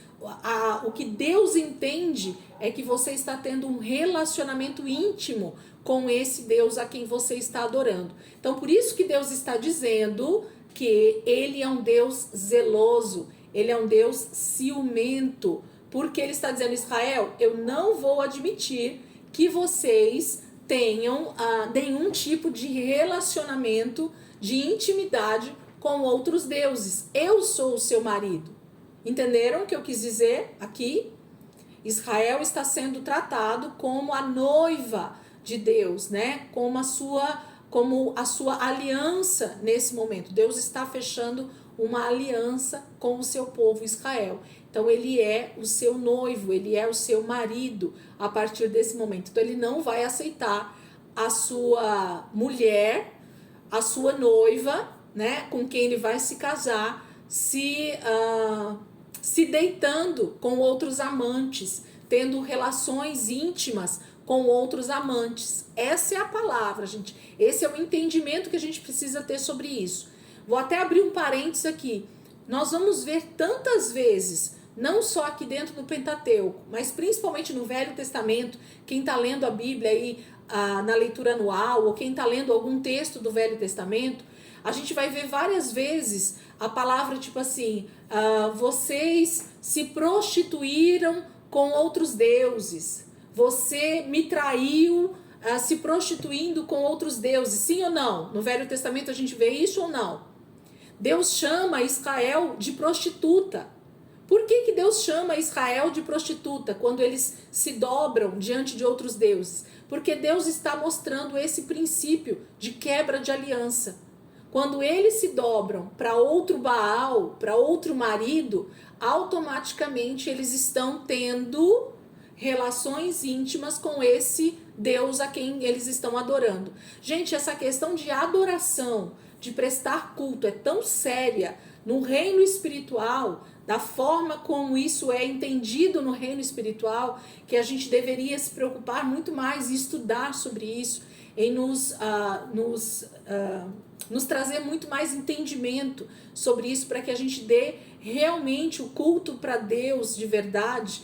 o que Deus entende é que você está tendo um relacionamento íntimo com esse Deus a quem você está adorando. Então, por isso que Deus está dizendo que ele é um Deus zeloso, ele é um Deus ciumento, porque ele está dizendo, Israel, eu não vou admitir que vocês tenham nenhum tipo de relacionamento, de intimidade com outros deuses. Eu sou o seu marido. Entenderam o que eu quis dizer aqui? Israel está sendo tratado como a noiva de Deus, né? Como a sua aliança nesse momento. Deus está fechando uma aliança com o seu povo Israel. Então ele é o seu noivo, ele é o seu marido a partir desse momento. Então ele não vai aceitar a sua mulher, a sua noiva, né, com quem ele vai se casar, se deitando com outros amantes, tendo relações íntimas com outros amantes. Essa é a palavra, gente. Esse é o entendimento que a gente precisa ter sobre isso. Vou até abrir um parênteses aqui. Nós vamos ver tantas vezes, não só aqui dentro do Pentateuco, mas principalmente no Velho Testamento, quem está lendo a Bíblia aí na leitura anual, ou quem está lendo algum texto do Velho Testamento, a gente vai ver várias vezes a palavra tipo assim, vocês se prostituíram com outros deuses, você me traiu se prostituindo com outros deuses, sim ou não? No Velho Testamento a gente vê isso ou não? Deus chama Israel de prostituta, Por que Deus chama Israel de prostituta quando eles se dobram diante de outros deuses? Porque Deus está mostrando esse princípio de quebra de aliança. Quando eles se dobram para outro Baal, para outro marido, automaticamente eles estão tendo relações íntimas com esse Deus a quem eles estão adorando. Gente, essa questão de adoração, de prestar culto é tão séria no reino espiritual, da forma como isso é entendido no reino espiritual, que a gente deveria se preocupar muito mais e estudar sobre isso, em nos trazer muito mais entendimento sobre isso, para que a gente dê realmente o culto para Deus de verdade,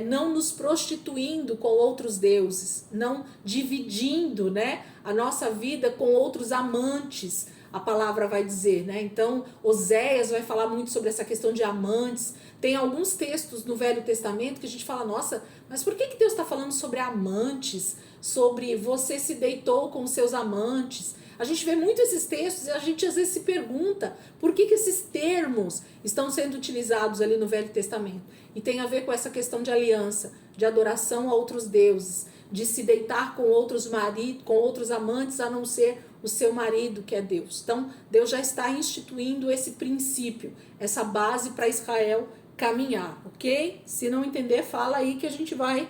não nos prostituindo com outros deuses, não dividindo, né, a nossa vida com outros amantes, a palavra vai dizer, né? Então, Oséias vai falar muito sobre essa questão de amantes. Tem alguns textos no Velho Testamento que a gente fala, nossa, mas por que Deus está falando sobre amantes? Sobre você se deitou com seus amantes? A gente vê muito esses textos e a gente às vezes se pergunta por que esses termos estão sendo utilizados ali no Velho Testamento. E tem a ver com essa questão de aliança, de adoração a outros deuses, de se deitar com outros maridos, com outros amantes, a não ser o seu marido, que é Deus. Então, Deus já está instituindo esse princípio, essa base para Israel caminhar, ok? Se não entender, fala aí que a gente vai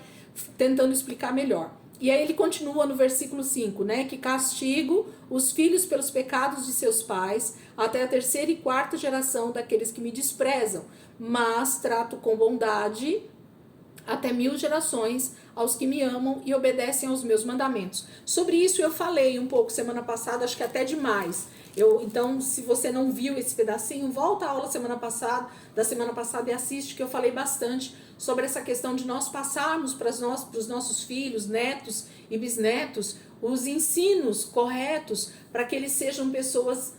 tentando explicar melhor. E aí ele continua no versículo 5, né? Que castigo os filhos pelos pecados de seus pais, até a 3ª e 4ª geração daqueles que me desprezam, mas trato com bondade até 1000 gerações aos que me amam e obedecem aos meus mandamentos. Sobre isso eu falei um pouco semana passada, acho que até demais. Então, se você não viu esse pedacinho, volta à aula da semana passada e assiste, que eu falei bastante sobre essa questão de nós passarmos para os nossos filhos, netos e bisnetos os ensinos corretos para que eles sejam pessoas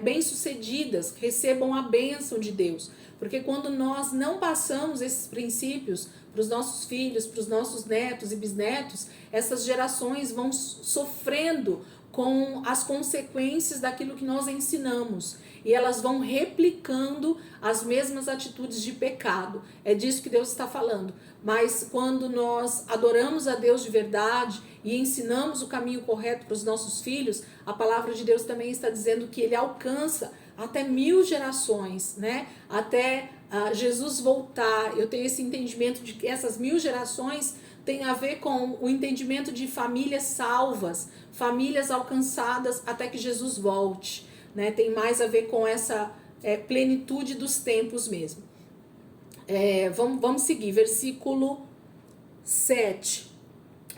bem-sucedidas, recebam a bênção de Deus. Porque quando nós não passamos esses princípios para os nossos filhos, para os nossos netos e bisnetos, essas gerações vão sofrendo com as consequências daquilo que nós ensinamos. E elas vão replicando as mesmas atitudes de pecado. É disso que Deus está falando. Mas quando nós adoramos a Deus de verdade e ensinamos o caminho correto para os nossos filhos, a palavra de Deus também está dizendo que ele alcança até 1000 gerações, né? Até Jesus voltar. Eu tenho esse entendimento de que essas 1000 gerações tem a ver com o entendimento de famílias salvas, famílias alcançadas até que Jesus volte, né? Tem mais a ver com essa plenitude dos tempos mesmo. Vamos seguir, versículo 7.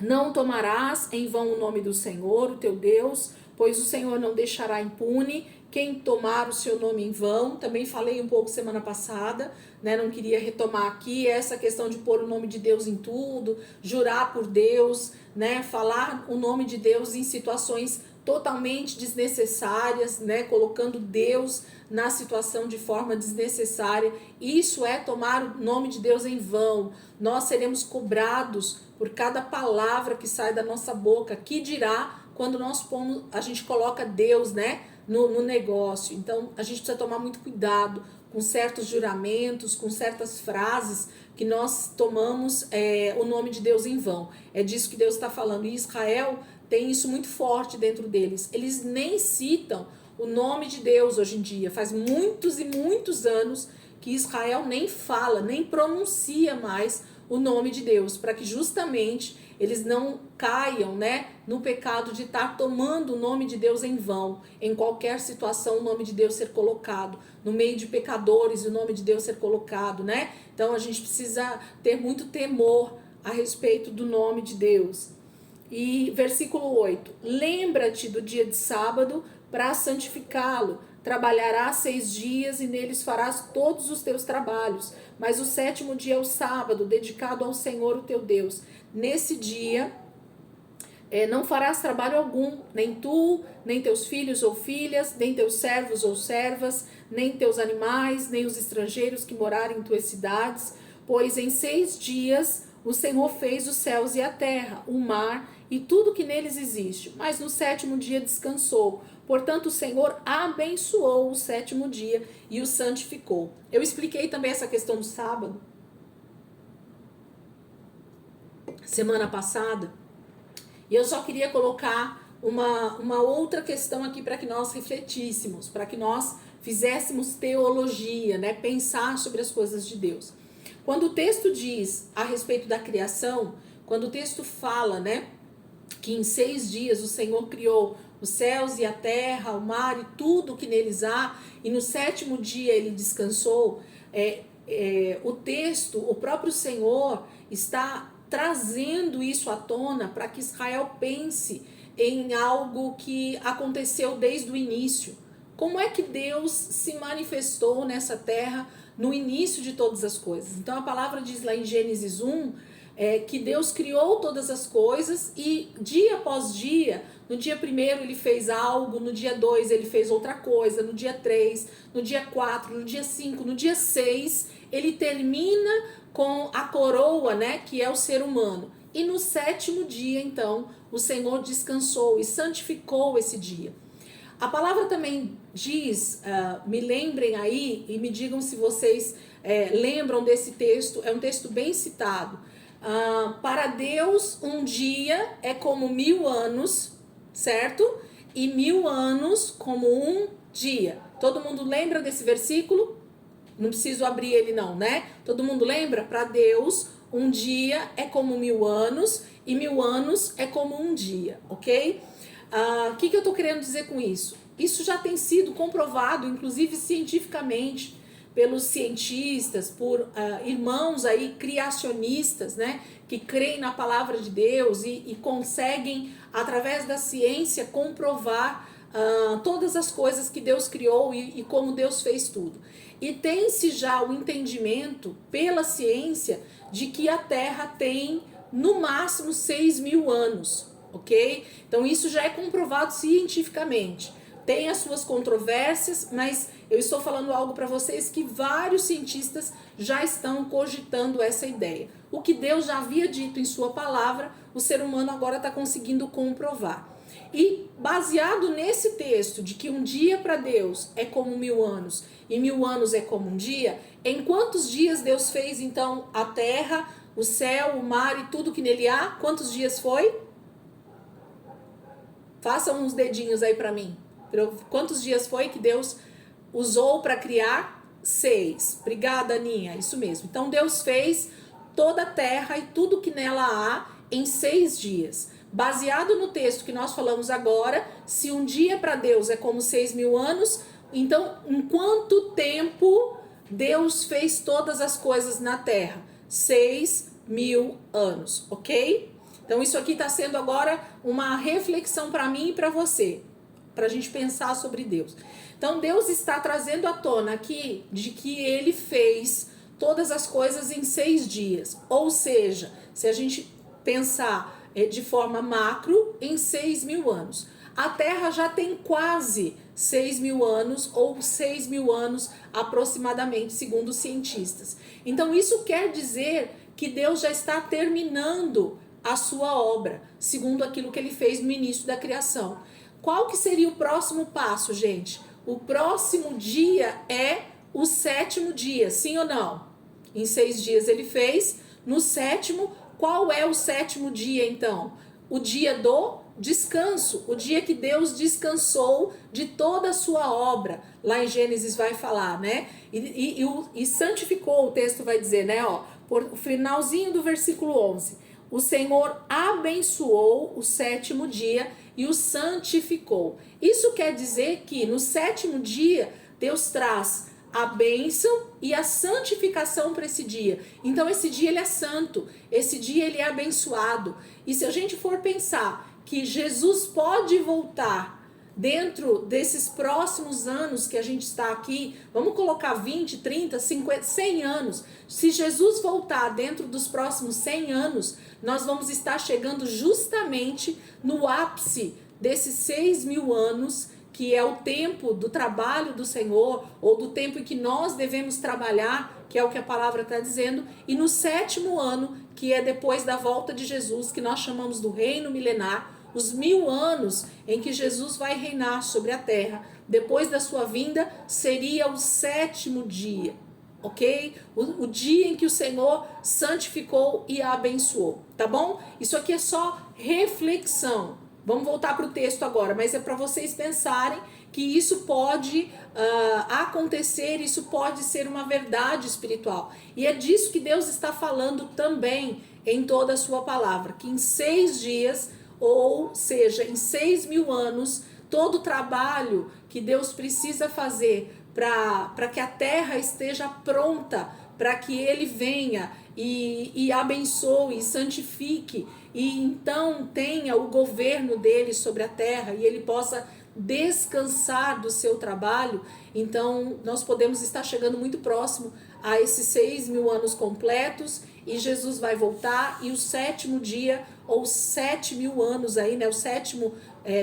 Não tomarás em vão o nome do Senhor, o teu Deus, pois o Senhor não deixará impune quem tomar o seu nome em vão. Também falei um pouco semana passada, né? Não queria retomar aqui essa questão de pôr o nome de Deus em tudo, jurar por Deus, né? Falar o nome de Deus em situações totalmente desnecessárias, né? Colocando Deus na situação de forma desnecessária. Isso é tomar o nome de Deus em vão. Nós seremos cobrados por cada palavra que sai da nossa boca. Que dirá quando a gente coloca Deus, né, no negócio. Então, a gente precisa tomar muito cuidado com certos juramentos, com certas frases que nós tomamos o nome de Deus em vão. É disso que Deus está falando. E Israel tem isso muito forte dentro deles. Eles nem citam o nome de Deus hoje em dia. Faz muitos e muitos anos que Israel nem fala, nem pronuncia mais o nome de Deus, para que justamente eles não caiam, né, no pecado de estar tomando o nome de Deus em vão. Em qualquer situação o nome de Deus ser colocado, no meio de pecadores o nome de Deus ser colocado, né? Então a gente precisa ter muito temor a respeito do nome de Deus. E versículo 8, lembra-te do dia de sábado para santificá-lo, trabalharás 6 dias e neles farás todos os teus trabalhos, mas o 7º dia é o sábado, dedicado ao Senhor o teu Deus. Nesse dia não farás trabalho algum, nem tu, nem teus filhos ou filhas, nem teus servos ou servas, nem teus animais, nem os estrangeiros que morarem em tuas cidades, pois em 6 dias o Senhor fez os céus e a terra, o mar e tudo que neles existe, mas no 7º dia descansou. Portanto, o Senhor abençoou o sétimo dia e o santificou. Eu expliquei também essa questão do sábado semana passada, e eu só queria colocar uma outra questão aqui para que nós refletíssemos, para que nós fizéssemos teologia, né? Pensar sobre as coisas de Deus. Quando o texto diz a respeito da criação, quando o texto fala, né, que em 6 dias o Senhor criou os céus e a terra, o mar e tudo que neles há, e no 7º dia ele descansou, o texto, o próprio Senhor está trazendo isso à tona para que Israel pense em algo que aconteceu desde o início. Como é que Deus se manifestou nessa terra no início de todas as coisas? Então a palavra diz lá em Gênesis 1 que Deus criou todas as coisas e dia após dia, no dia 1º ele fez algo, no dia 2 ele fez outra coisa, no dia 3, no dia 4, no dia 5, no dia 6 ele termina com a coroa, né, que é o ser humano. E no 7º dia, então, o Senhor descansou e santificou esse dia. A palavra também diz, me lembrem aí e me digam se vocês lembram desse texto, é um texto bem citado. Para Deus, um dia é como 1000 anos, certo? E 1000 anos como um dia. Todo mundo lembra desse versículo? Não preciso abrir ele não, né? Todo mundo lembra? Para Deus, um dia é como 1000 anos e 1000 anos é como um dia, ok? O que eu tô querendo dizer com isso? Isso já tem sido comprovado, inclusive cientificamente, pelos cientistas, por irmãos aí criacionistas, né? Que creem na palavra de Deus e conseguem, através da ciência, comprovar todas as coisas que Deus criou e como Deus fez tudo. E tem-se já o entendimento pela ciência de que a Terra tem no máximo 6.000 anos, ok? Então isso já é comprovado cientificamente. Tem as suas controvérsias, mas eu estou falando algo para vocês que vários cientistas já estão cogitando essa ideia. O que Deus já havia dito em sua palavra, o ser humano agora está conseguindo comprovar. E baseado nesse texto de que um dia para Deus é como 1000 anos e 1000 anos é como um dia, em quantos dias Deus fez então a terra, o céu, o mar e tudo que nele há? Quantos dias foi? Façam uns dedinhos aí para mim. Quantos dias foi que Deus usou para criar? 6. Obrigada, Aninha. Isso mesmo. Então Deus fez toda a terra e tudo que nela há em 6 dias. Baseado no texto que nós falamos agora, se um dia para Deus é como 6.000 anos, então em quanto tempo Deus fez todas as coisas na terra? 6.000 anos, ok? Então isso aqui está sendo agora uma reflexão para mim e para você, para a gente pensar sobre Deus. Então Deus está trazendo à tona aqui de que Ele fez todas as coisas em 6 dias. Ou seja, se a gente pensar de forma macro, em 6.000 anos. A Terra já tem quase 6.000 anos ou 6.000 anos aproximadamente, segundo os cientistas. Então isso quer dizer que Deus já está terminando a sua obra, segundo aquilo que Ele fez no início da criação. Qual que seria o próximo passo, gente? O próximo dia é o 7º dia, sim ou não? Em 6 dias Ele fez, no 7º, qual é o 7º dia então? O dia do descanso, o dia que Deus descansou de toda a sua obra. Lá em Gênesis vai falar, né? E santificou, o texto vai dizer, né? Ó, por o finalzinho do versículo 11. O Senhor abençoou o 7º dia e o santificou. Isso quer dizer que no 7º dia Deus traz a bênção e a santificação para esse dia. Então esse dia ele é santo, esse dia ele é abençoado. E se a gente for pensar que Jesus pode voltar dentro desses próximos anos que a gente está aqui, vamos colocar 20, 30, 50, 100 anos. Se Jesus voltar dentro dos próximos 100 anos, nós vamos estar chegando justamente no ápice desses 6.000 anos, que é o tempo do trabalho do Senhor, ou do tempo em que nós devemos trabalhar, que é o que a palavra está dizendo, e no 7º ano, que é depois da volta de Jesus, que nós chamamos do reino milenar, os 1000 anos em que Jesus vai reinar sobre a terra. Depois da sua vinda, seria o 7º dia, ok? O dia em que o Senhor santificou e abençoou, tá bom? Isso aqui é só reflexão. Vamos voltar para o texto agora, mas é para vocês pensarem que isso pode acontecer, isso pode ser uma verdade espiritual. E é disso que Deus está falando também em toda a sua palavra, que em 6 dias, ou seja, em 6.000 anos, todo o trabalho que Deus precisa fazer para que a terra esteja pronta, para que ele venha e abençoe, e santifique, e então tenha o governo dele sobre a terra, e ele possa descansar do seu trabalho. Então nós podemos estar chegando muito próximo a esses 6.000 anos completos, e Jesus vai voltar, e o 7º dia, ou 7.000 anos aí, né, o 7º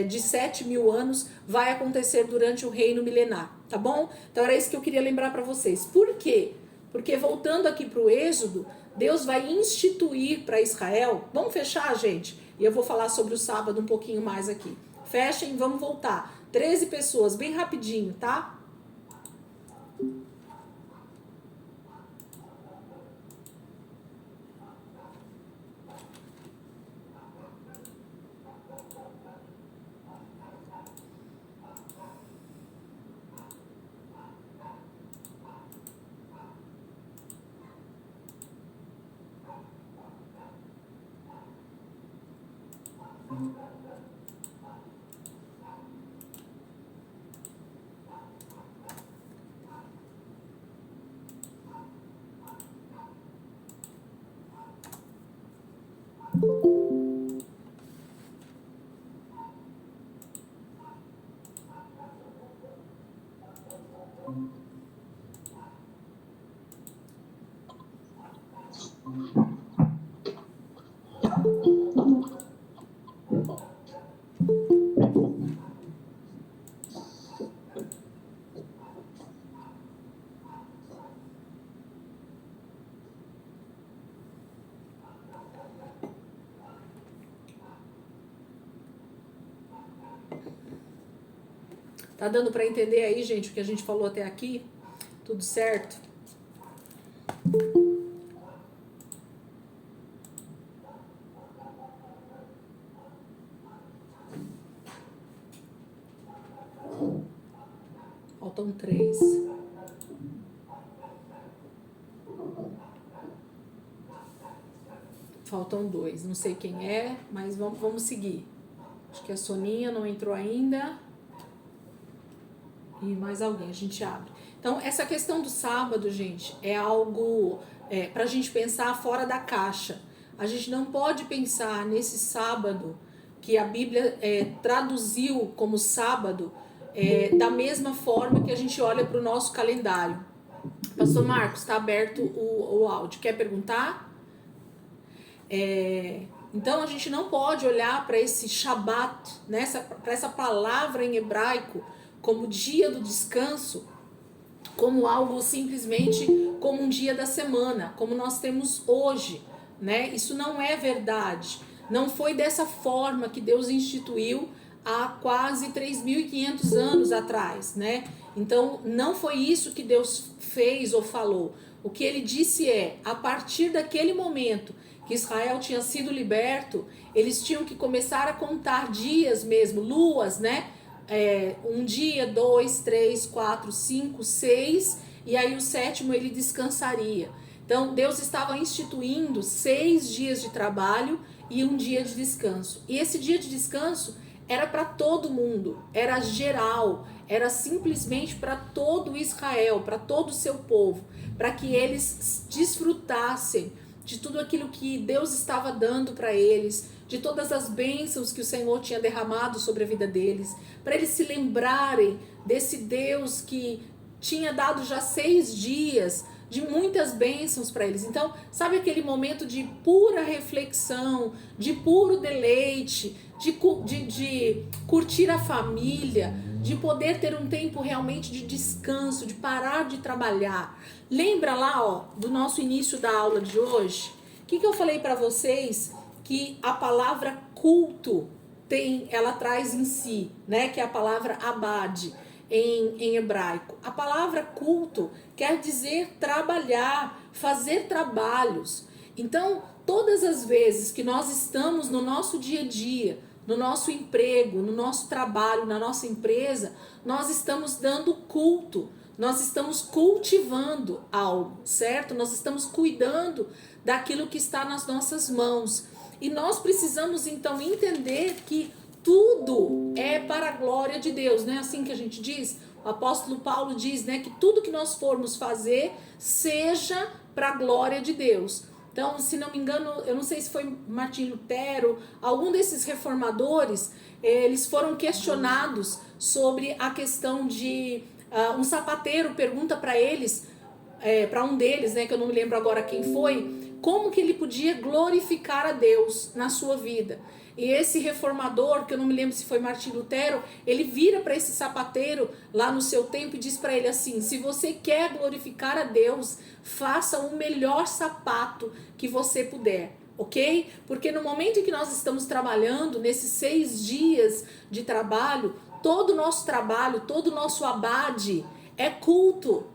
de 7.000 anos vai acontecer durante o reino milenar, tá bom? Então era isso que eu queria lembrar para vocês. Por quê? Porque voltando aqui para o Êxodo, Deus vai instituir para Israel. Vamos fechar, gente? E eu vou falar sobre o sábado um pouquinho mais aqui. Fechem, vamos voltar. 13 pessoas, bem rapidinho, tá? Tá dando para entender aí, gente, o que a gente falou até aqui? Tudo certo? Faltam 3. Faltam 2. Não sei quem é, mas vamos seguir. Acho que a Soninha não entrou ainda. E mais alguém, a gente abre. Então, essa questão do sábado, gente, é algo para a gente pensar fora da caixa. A gente não pode pensar nesse sábado que a Bíblia traduziu como sábado da mesma forma que a gente olha para o nosso calendário. Pastor Marcos, está aberto o áudio. Quer perguntar? Então, a gente não pode olhar para esse Shabat, né, para essa palavra em hebraico, como dia do descanso, como algo simplesmente como um dia da semana, como nós temos hoje, né? Isso não é verdade. Não foi dessa forma que Deus instituiu há quase 3.500 anos atrás, né? Então, não foi isso que Deus fez ou falou. O que ele disse a partir daquele momento que Israel tinha sido liberto, eles tinham que começar a contar dias mesmo, luas, né? Um dia, 2, 3, 4, 5, 6, e aí o 7º ele descansaria. Então Deus estava instituindo 6 dias de trabalho e um dia de descanso. E esse dia de descanso era para todo mundo, era geral, era simplesmente para todo Israel, para todo o seu povo, para que eles desfrutassem de tudo aquilo que Deus estava dando para eles, de todas as bênçãos que o Senhor tinha derramado sobre a vida deles, para eles se lembrarem desse Deus que tinha dado já 6 dias de muitas bênçãos para eles. Então, sabe aquele momento de pura reflexão, de puro deleite, de curtir a família, de poder ter um tempo realmente de descanso, de parar de trabalhar. Lembra lá, do nosso início da aula de hoje? O que eu falei para vocês? Que a palavra culto ela traz em si, né, que é a palavra abade em hebraico. A palavra culto quer dizer trabalhar, fazer trabalhos. Então, todas as vezes que nós estamos no nosso dia a dia, no nosso emprego, no nosso trabalho, na nossa empresa, nós estamos dando culto, nós estamos cultivando algo, certo? Nós estamos cuidando daquilo que está nas nossas mãos. E nós precisamos então entender que tudo é para a glória de Deus, não é assim que a gente diz? O apóstolo Paulo diz, né, que tudo que nós formos fazer seja para a glória de Deus. Então, se não me engano, eu não sei se foi Martim Lutero, algum desses reformadores, eles foram questionados sobre a questão de um sapateiro pergunta para eles, para um deles, né, que eu não me lembro agora quem foi, como que ele podia glorificar a Deus na sua vida. E esse reformador, que eu não me lembro se foi Martim Lutero, ele vira para esse sapateiro lá no seu tempo e diz para ele assim: se você quer glorificar a Deus, faça o melhor sapato que você puder, ok? Porque no momento em que nós estamos trabalhando, nesses 6 dias de trabalho, todo o nosso trabalho, todo o nosso abade é culto.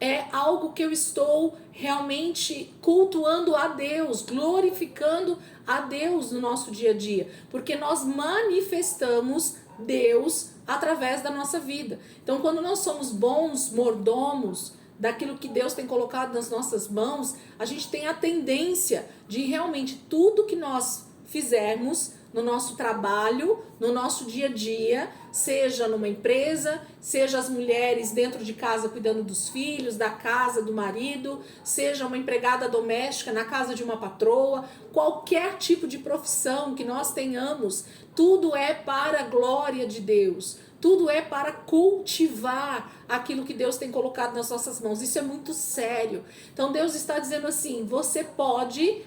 É algo que eu estou realmente cultuando a Deus, glorificando a Deus no nosso dia a dia, porque nós manifestamos Deus através da nossa vida. Então, quando nós somos bons mordomos daquilo que Deus tem colocado nas nossas mãos, a gente tem a tendência de realmente tudo que nós fizermos no nosso trabalho, no nosso dia a dia, seja numa empresa, seja as mulheres dentro de casa cuidando dos filhos, da casa, do marido, seja uma empregada doméstica na casa de uma patroa, qualquer tipo de profissão que nós tenhamos, tudo é para a glória de Deus. Tudo é para cultivar aquilo que Deus tem colocado nas nossas mãos. Isso é muito sério. Então Deus está dizendo assim: você pode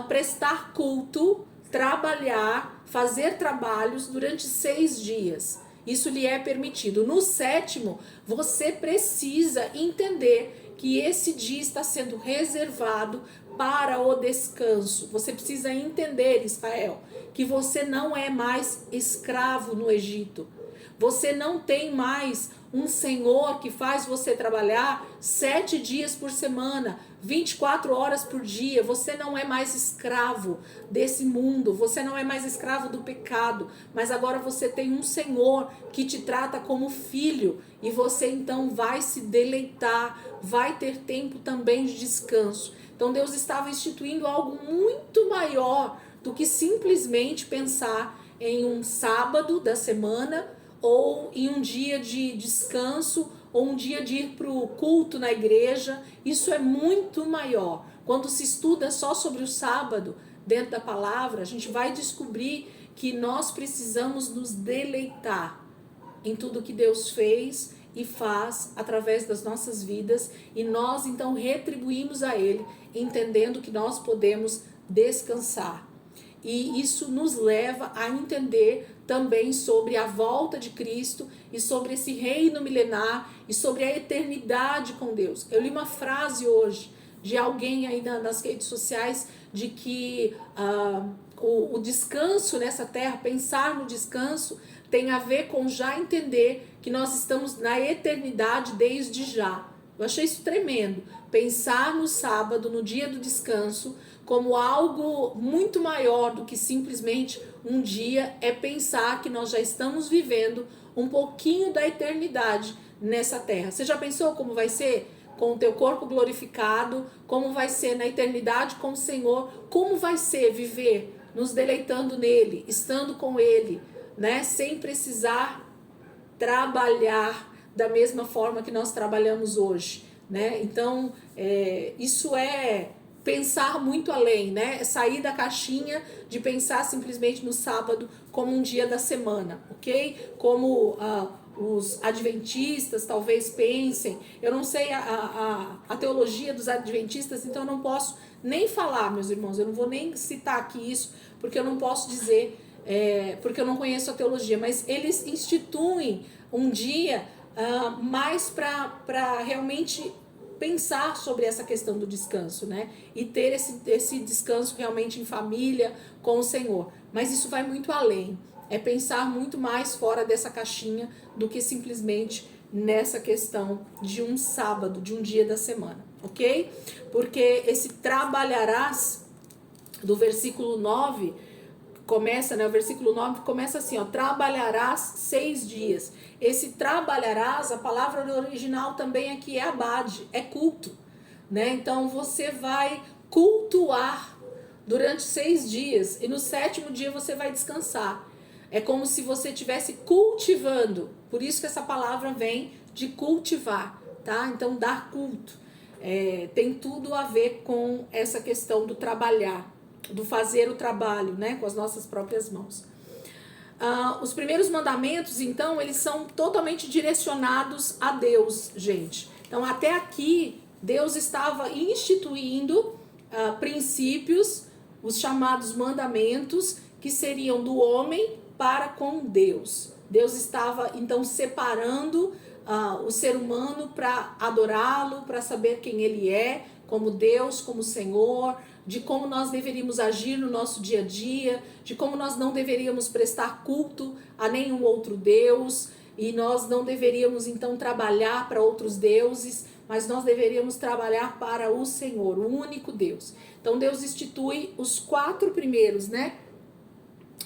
prestar culto, trabalhar, fazer trabalhos durante 6 dias. Isso lhe é permitido. No 7º, você precisa entender que esse dia está sendo reservado para o descanso. Você precisa entender, Israel, que você não é mais escravo no Egito. Você não tem mais um senhor que faz você trabalhar 7 dias por semana, 24 horas por dia. Você não é mais escravo desse mundo, você não é mais escravo do pecado, mas agora você tem um Senhor que te trata como filho e você então vai se deleitar, vai ter tempo também de descanso. Então Deus estava instituindo algo muito maior do que simplesmente pensar em um sábado da semana ou em um dia de descanso, ou um dia de ir para o culto na igreja. Isso é muito maior. Quando se estuda só sobre o sábado, dentro da palavra, a gente vai descobrir que nós precisamos nos deleitar em tudo que Deus fez e faz através das nossas vidas, e nós então retribuímos a Ele, entendendo que nós podemos descansar. E isso nos leva a entender também sobre a volta de Cristo e sobre esse reino milenar e sobre a eternidade com Deus. Eu li uma frase hoje de alguém aí nas redes sociais de que o descanso nessa terra, pensar no descanso, tem a ver com já entender que nós estamos na eternidade desde já. Eu achei isso tremendo. Pensar no sábado, no dia do descanso, como algo muito maior do que simplesmente um dia, é pensar que nós já estamos vivendo um pouquinho da eternidade nessa terra. Você já pensou como vai ser com o teu corpo glorificado, como vai ser na eternidade com o Senhor, como vai ser viver nos deleitando nele, estando com ele, né, sem precisar trabalhar da mesma forma que nós trabalhamos hoje, né? Então, isso é pensar muito além, né? É sair da caixinha de pensar simplesmente no sábado como um dia da semana, ok? Como os adventistas talvez pensem. Eu não sei a teologia dos adventistas, então eu não posso nem falar, meus irmãos, eu não vou nem citar aqui isso, porque eu não posso dizer, porque eu não conheço a teologia, mas eles instituem um dia mais para realmente pensar sobre essa questão do descanso, né? E ter esse descanso realmente em família com o Senhor. Mas isso vai muito além. é pensar muito mais fora dessa caixinha do que simplesmente nessa questão de um sábado, de um dia da semana, ok? Porque esse trabalharás do versículo 9 começa, né? O versículo 9 começa assim, ó, trabalharás 6 dias. Esse trabalharás, a palavra original também aqui é abade, é culto, né? Então você vai cultuar durante 6 dias e no 7º dia você vai descansar. É como se você estivesse cultivando, por isso que essa palavra vem de cultivar, tá? Então dar culto tem tudo a ver com essa questão do trabalhar, do fazer o trabalho, né, com as nossas próprias mãos. Os primeiros mandamentos, então, eles são totalmente direcionados a Deus, gente. Então, até aqui, Deus estava instituindo princípios, os chamados mandamentos, que seriam do homem para com Deus. Deus estava, então, separando o ser humano para adorá-lo, para saber quem ele é, como Deus, como Senhor, de como nós deveríamos agir no nosso dia a dia, de como nós não deveríamos prestar culto a nenhum outro Deus, e nós não deveríamos então trabalhar para outros deuses, mas nós deveríamos trabalhar para o Senhor, o único Deus. Então Deus institui os 4 primeiros, né?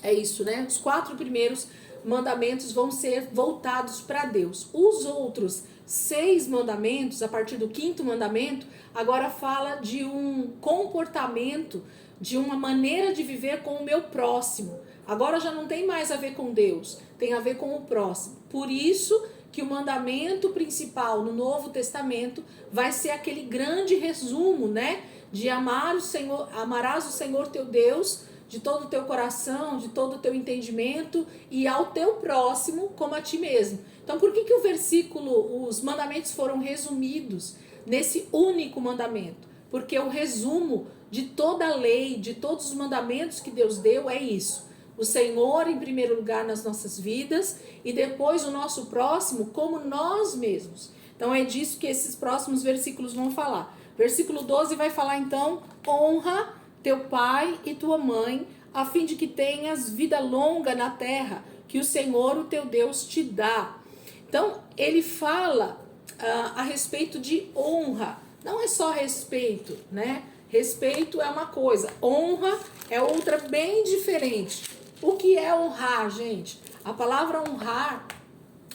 É isso, né? Os 4 primeiros mandamentos vão ser voltados para Deus. Os outros 6 mandamentos, a partir do 5º mandamento, agora fala de um comportamento, de uma maneira de viver com o meu próximo. Agora já não tem mais a ver com Deus, tem a ver com o próximo. Por isso que o mandamento principal no Novo Testamento vai ser aquele grande resumo, né? De amar o Senhor, amarás o Senhor teu Deus de todo o teu coração, de todo o teu entendimento e ao teu próximo como a ti mesmo. Então, por que o versículo, os mandamentos foram resumidos nesse único mandamento? Porque o resumo de toda a lei, de todos os mandamentos que Deus deu é isso. O Senhor em primeiro lugar nas nossas vidas e depois o nosso próximo como nós mesmos. Então, é disso que esses próximos versículos vão falar. Versículo 12 vai falar então, honra teu pai e tua mãe, a fim de que tenhas vida longa na terra, que o Senhor, o teu Deus, te dá. Então, ele fala a respeito de honra. Não é só respeito, né? Respeito é uma coisa, honra é outra bem diferente. O que é honrar, gente? A palavra honrar,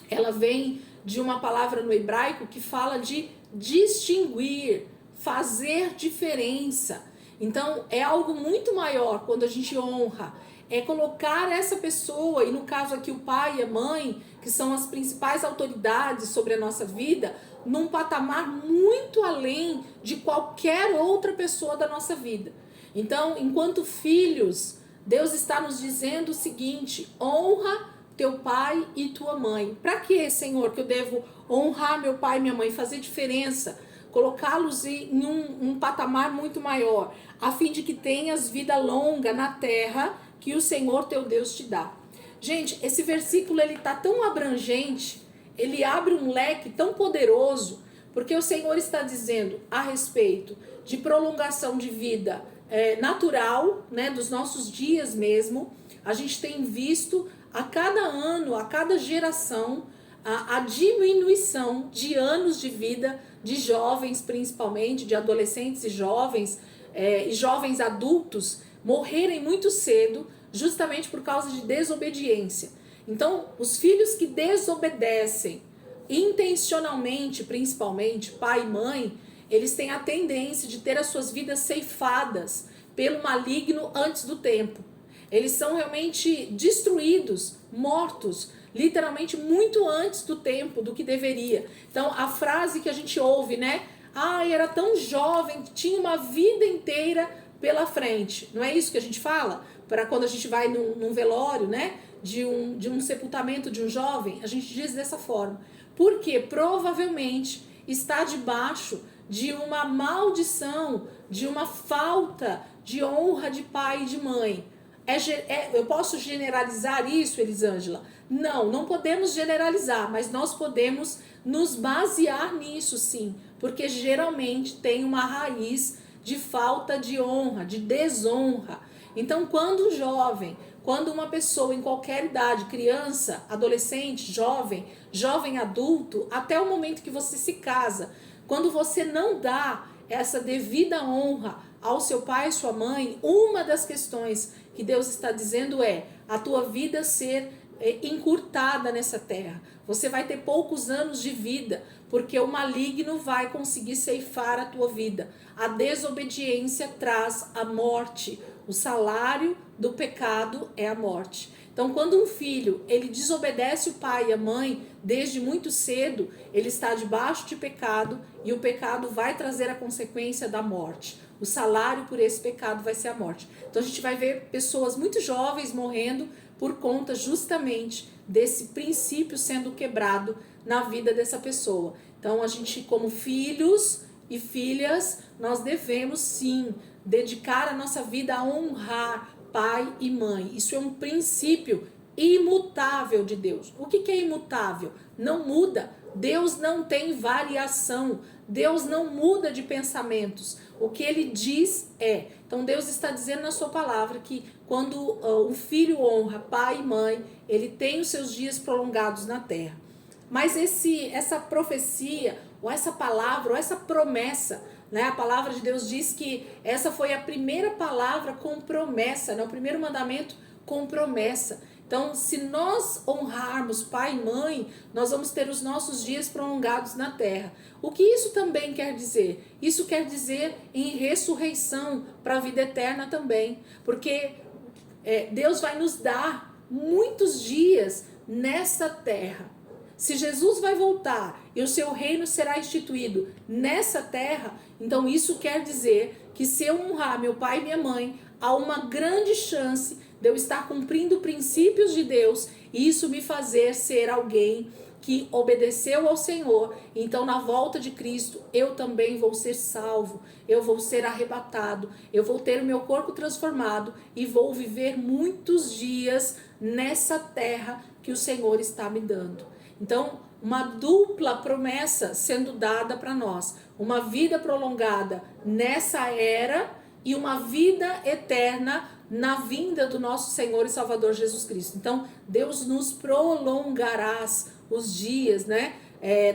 ela vem de uma palavra no hebraico que fala de distinguir, fazer diferença. Então, é algo muito maior quando a gente honra. É colocar essa pessoa, e no caso aqui o pai e a mãe, que são as principais autoridades sobre a nossa vida, num patamar muito além de qualquer outra pessoa da nossa vida. Então, enquanto filhos, Deus está nos dizendo o seguinte: honra teu pai e tua mãe. Para que, Senhor, que eu devo honrar meu pai e minha mãe, fazer diferença? Colocá-los em um patamar muito maior, a fim de que tenhas vida longa na terra que o Senhor teu Deus te dá. Gente, esse versículo ele tá tão abrangente, ele abre um leque tão poderoso, porque o Senhor está dizendo a respeito de prolongação de vida natural, né, dos nossos dias mesmo. A gente tem visto a cada ano, a cada geração, a diminuição de anos de vida de jovens, principalmente, de adolescentes e jovens adultos, morrerem muito cedo, justamente por causa de desobediência. Então, os filhos que desobedecem, intencionalmente, principalmente, pai e mãe, eles têm a tendência de ter as suas vidas ceifadas pelo maligno antes do tempo. Eles são realmente destruídos, mortos, literalmente muito antes do tempo, do que deveria. Então, a frase que a gente ouve, né? Era tão jovem, tinha uma vida inteira pela frente. Não é isso que a gente fala? Para quando a gente vai num velório, né? De um sepultamento de um jovem, a gente diz dessa forma. Porque provavelmente está debaixo de uma maldição, de uma falta de honra de pai e de mãe. Eu posso generalizar isso, Elisângela? Não podemos generalizar, mas nós podemos nos basear nisso sim, porque geralmente tem uma raiz de falta de honra, de desonra. Então, quando o jovem quando uma pessoa em qualquer idade, criança, adolescente, jovem adulto, até o momento que você se casa, quando você não dá essa devida honra ao seu pai e sua mãe, uma das questões que Deus está dizendo é a tua vida ser encurtada nessa terra. Você vai ter poucos anos de vida, porque o maligno vai conseguir ceifar a tua vida. A desobediência traz a morte. O salário do pecado é a morte. Então, quando um filho, ele desobedece o pai e a mãe desde muito cedo, ele está debaixo de pecado e o pecado vai trazer a consequência da morte. O salário por esse pecado vai ser a morte. Então, a gente vai ver pessoas muito jovens morrendo por conta justamente desse princípio sendo quebrado na vida dessa pessoa. Então, a gente, como filhos e filhas, nós devemos sim dedicar a nossa vida a honrar pai e mãe. Isso é um princípio imutável de Deus. O que é imutável? Não muda. Deus não tem variação. Deus não muda de pensamentos. O que ele diz é. Então Deus está dizendo na sua palavra que quando o filho honra pai e mãe, ele tem os seus dias prolongados na terra. Mas essa profecia, ou essa palavra, ou essa promessa, né? A palavra de Deus diz que essa foi a primeira palavra com promessa, né? O primeiro mandamento com promessa. Então, se nós honrarmos pai e mãe, nós vamos ter os nossos dias prolongados na terra. O que isso também quer dizer? Isso quer dizer em ressurreição para a vida eterna também. Porque Deus vai nos dar muitos dias nessa terra. Se Jesus vai voltar e o seu reino será instituído nessa terra, então isso quer dizer que se eu honrar meu pai e minha mãe, há uma grande chance de eu estar cumprindo princípios de Deus e isso me fazer ser alguém que obedeceu ao Senhor. Então na volta de Cristo eu também vou ser salvo, eu vou ser arrebatado, eu vou ter o meu corpo transformado e vou viver muitos dias nessa terra que o Senhor está me dando. Então, uma dupla promessa sendo dada para nós. Uma vida prolongada nessa era e uma vida eterna na vinda do nosso Senhor e Salvador Jesus Cristo. Então, Deus nos prolongará os dias, né,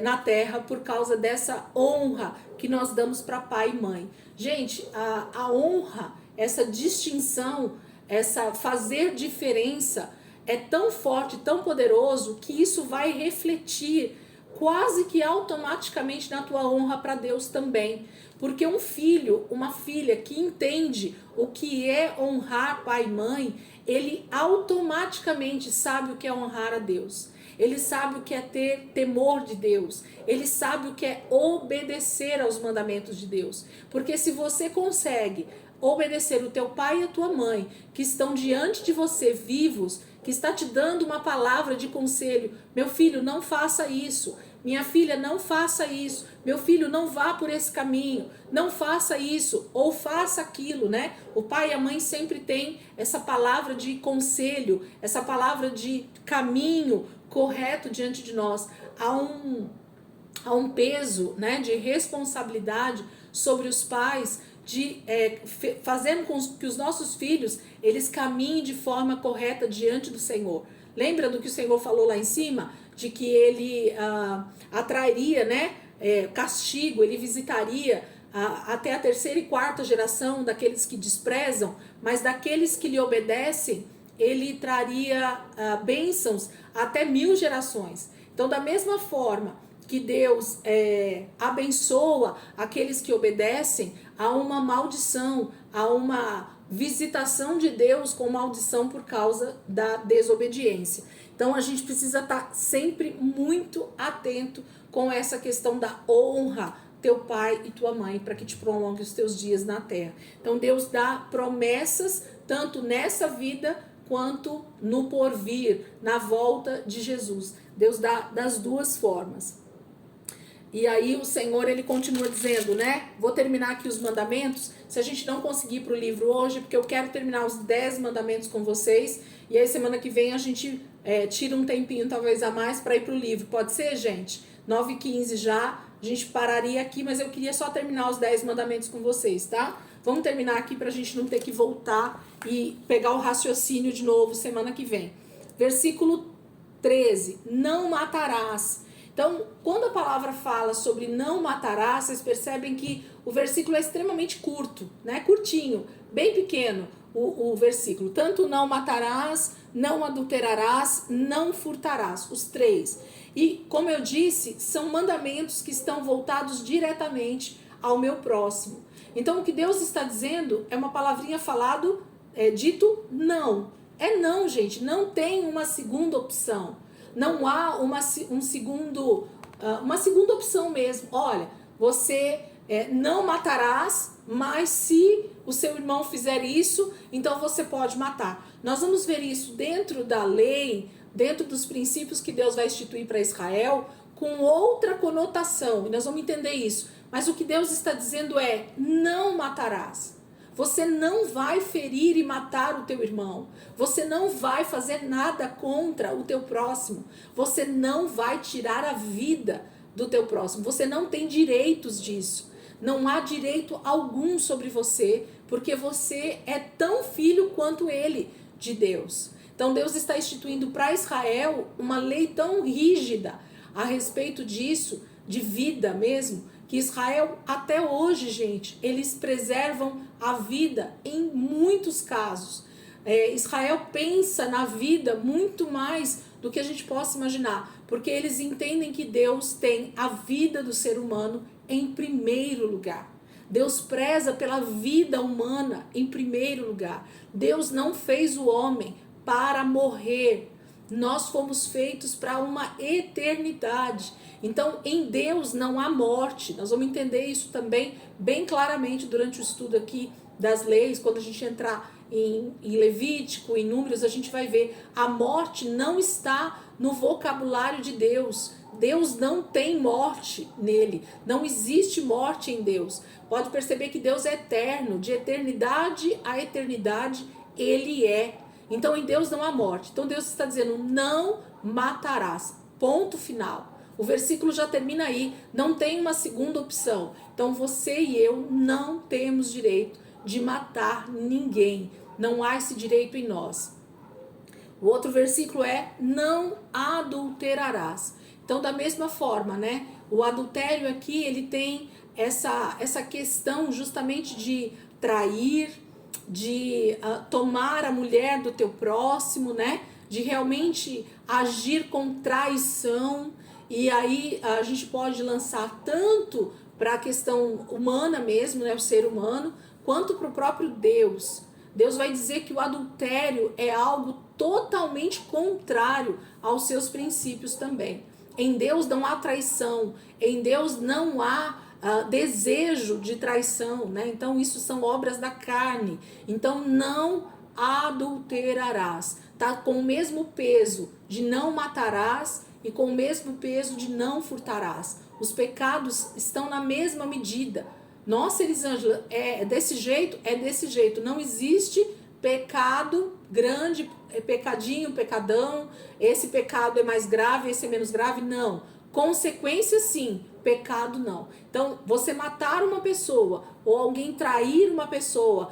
na terra por causa dessa honra que nós damos para pai e mãe. Gente, a honra, essa distinção, essa fazer diferença, é tão forte, tão poderoso, que isso vai refletir quase que automaticamente na tua honra para Deus também. Porque um filho, uma filha que entende o que é honrar pai e mãe, ele automaticamente sabe o que é honrar a Deus. Ele sabe o que é ter temor de Deus. Ele sabe o que é obedecer aos mandamentos de Deus. Porque se você consegue obedecer o teu pai e a tua mãe, que estão diante de você vivos, que está te dando uma palavra de conselho, meu filho, não faça isso, minha filha, não faça isso, meu filho, não vá por esse caminho, não faça isso, ou faça aquilo, né? O pai e a mãe sempre têm essa palavra de conselho, essa palavra de caminho correto diante de nós. Há um peso, né, de responsabilidade sobre os pais, de fazendo com que os nossos filhos, eles caminhem de forma correta diante do Senhor. Lembra do que o Senhor falou lá em cima? De que ele atrairia, né, castigo, ele visitaria até a terceira e quarta geração daqueles que desprezam, mas daqueles que lhe obedecem, ele traria bênçãos até 1000 gerações. Então, da mesma forma que Deus abençoa aqueles que obedecem, há uma maldição, há uma visitação de Deus com maldição por causa da desobediência. Então a gente precisa estar sempre muito atento com essa questão da honra, teu pai e tua mãe, para que te prolongue os teus dias na terra. Então Deus dá promessas tanto nessa vida quanto no porvir, na volta de Jesus. Deus dá das duas formas. E aí o Senhor, ele continua dizendo, né? Vou terminar aqui os mandamentos. Se a gente não conseguir ir para o livro hoje, porque eu quero terminar os 10 mandamentos com vocês. E aí semana que vem a gente tira um tempinho talvez a mais para ir para o livro. Pode ser, gente? 9h15 já. A gente pararia aqui, mas eu queria só terminar os 10 mandamentos com vocês, tá? Vamos terminar aqui para a gente não ter que voltar e pegar o raciocínio de novo semana que vem. Versículo 13, não matarás. Então, quando a palavra fala sobre não matarás, vocês percebem que o versículo é extremamente curto, né? Curtinho, bem pequeno o versículo. Tanto não matarás, não adulterarás, não furtarás, os três. E, como eu disse, são mandamentos que estão voltados diretamente ao meu próximo. Então, o que Deus está dizendo é uma palavrinha falado, dito não. É não, gente, não tem uma segunda opção. Não há uma segunda opção mesmo. Olha, você não matarás, mas se o seu irmão fizer isso, então você pode matar. Nós vamos ver isso dentro da lei, dentro dos princípios que Deus vai instituir para Israel, com outra conotação. E nós vamos entender isso. Mas o que Deus está dizendo é, não matarás. Você não vai ferir e matar o teu irmão. Você não vai fazer nada contra o teu próximo. Você não vai tirar a vida do teu próximo. Você não tem direitos disso. Não há direito algum sobre você, porque você é tão filho quanto ele de Deus. Então Deus está instituindo para Israel uma lei tão rígida a respeito disso, de vida mesmo, que Israel até hoje, gente, eles preservam a vida em muitos casos. Israel pensa na vida muito mais do que a gente possa imaginar, porque eles entendem que Deus tem a vida do ser humano em primeiro lugar. Deus preza pela vida humana em primeiro lugar. Deus não fez o homem para morrer. Nós fomos feitos para uma eternidade. Então, em Deus não há morte. Nós vamos entender isso também bem claramente durante o estudo aqui das leis. Quando a gente entrar em Levítico, em Números, a gente vai ver. A morte não está no vocabulário de Deus. Deus não tem morte nele. Não existe morte em Deus. Pode perceber que Deus é eterno. De eternidade a eternidade, Ele é. Então, em Deus não há morte. Então, Deus está dizendo, não matarás. Ponto final. O versículo já termina aí. Não tem uma segunda opção. Então, você e eu não temos direito de matar ninguém. Não há esse direito em nós. O outro versículo é, não adulterarás. Então, da mesma forma, né? O adultério aqui, ele tem essa questão justamente de trair, de tomar a mulher do teu próximo, né? De realmente agir com traição. E aí a gente pode lançar tanto para a questão humana mesmo, né? O ser humano, quanto para o próprio Deus. Deus vai dizer que o adultério é algo totalmente contrário aos seus princípios também. Em Deus não há traição, em Deus não há desejo de traição, né? Então isso são obras da carne. Então não adulterarás. Tá com o mesmo peso de não matarás e com o mesmo peso de não furtarás. Os pecados estão na mesma medida. Nossa, Elisângela, é desse jeito? É desse jeito. Não existe pecado grande, pecadinho, pecadão, esse pecado é mais grave, esse é menos grave, não. Consequência sim, pecado não. Então, você matar uma pessoa, ou alguém trair uma pessoa,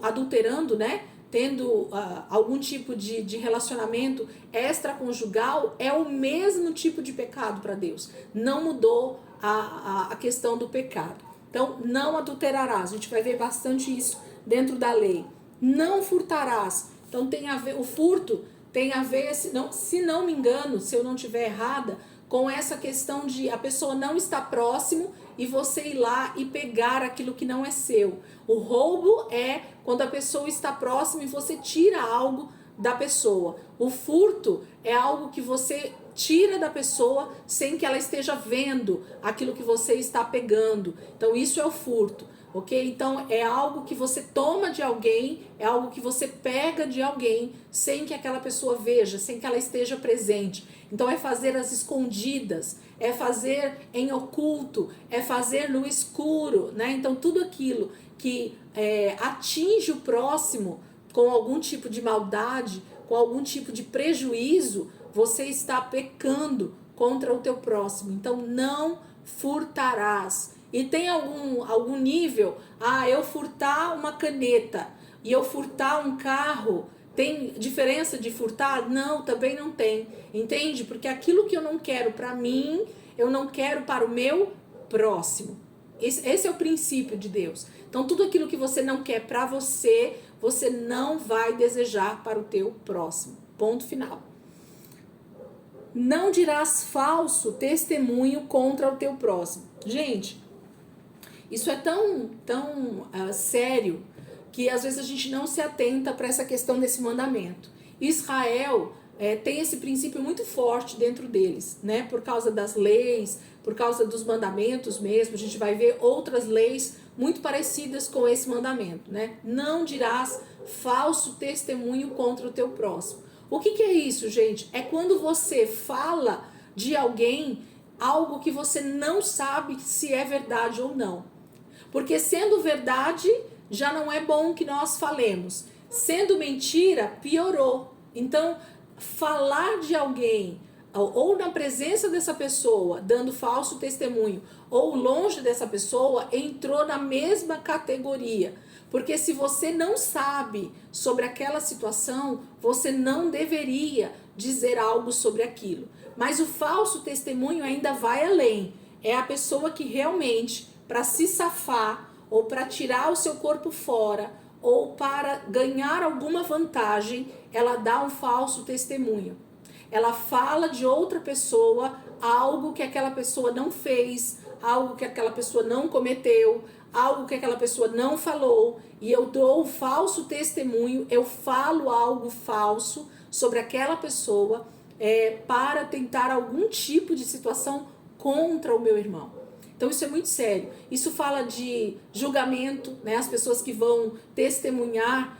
adulterando, né? Tendo algum tipo de relacionamento extraconjugal, é o mesmo tipo de pecado para Deus. Não mudou a questão do pecado. Então, não adulterarás. A gente vai ver bastante isso dentro da lei. Não furtarás. Então, tem a ver, o furto tem a ver, se não me engano, se eu não estiver errada, com essa questão de a pessoa não estar próximo e você ir lá e pegar aquilo que não é seu. O roubo é quando a pessoa está próxima e você tira algo da pessoa. O furto é algo que você tira da pessoa sem que ela esteja vendo aquilo que você está pegando. Então isso é o furto, ok? Então é algo que você toma de alguém, é algo que você pega de alguém sem que aquela pessoa veja, sem que ela esteja presente. Então é fazer às escondidas, é fazer em oculto, é fazer no escuro, né? Então tudo aquilo que atinge o próximo com algum tipo de maldade, com algum tipo de prejuízo, você está pecando contra o teu próximo. Então não furtarás. e tem algum nível, eu furtar uma caneta e eu furtar um carro, tem diferença de furtar? Não, também não tem, entende? Porque aquilo que eu não quero para mim, eu não quero para o meu próximo. Esse é o princípio de Deus. Então tudo aquilo que você não quer para você, você não vai desejar para o teu próximo. Ponto final. Não dirás falso testemunho contra o teu próximo. Gente, isso é tão sério que às vezes a gente não se atenta para essa questão desse mandamento. Israel tem esse princípio muito forte dentro deles, né? Por causa das leis, por causa dos mandamentos mesmo. A gente vai ver outras leis muito parecidas com esse mandamento, né? Não dirás falso testemunho contra o teu próximo. O que é isso, gente? É quando você fala de alguém algo que você não sabe se é verdade ou não. Porque sendo verdade, já não é bom que nós falemos. Sendo mentira, piorou. Então, falar de alguém, ou na presença dessa pessoa, dando falso testemunho, ou longe dessa pessoa, entrou na mesma categoria. Porque se você não sabe sobre aquela situação, você não deveria dizer algo sobre aquilo. Mas o falso testemunho ainda vai além. É a pessoa que realmente, para se safar, ou para tirar o seu corpo fora, ou para ganhar alguma vantagem, ela dá um falso testemunho. Ela fala de outra pessoa algo que aquela pessoa não fez, algo que aquela pessoa não cometeu, algo que aquela pessoa não falou, e eu dou o falso testemunho, eu falo algo falso sobre aquela pessoa para tentar algum tipo de situação contra o meu irmão. Então isso é muito sério. Isso fala de julgamento, né? As pessoas que vão testemunhar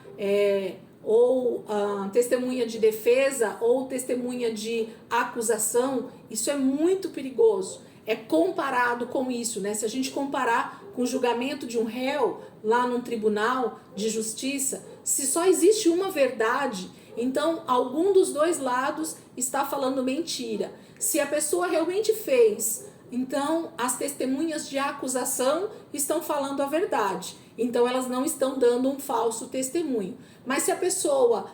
ou testemunha de defesa ou testemunha de acusação, isso é muito perigoso. É comparado com isso, né? Se a gente comparar com o julgamento de um réu lá num tribunal de justiça, se só existe uma verdade, então algum dos dois lados está falando mentira. Se a pessoa realmente fez, então as testemunhas de acusação estão falando a verdade. Então elas não estão dando um falso testemunho. Mas se a pessoa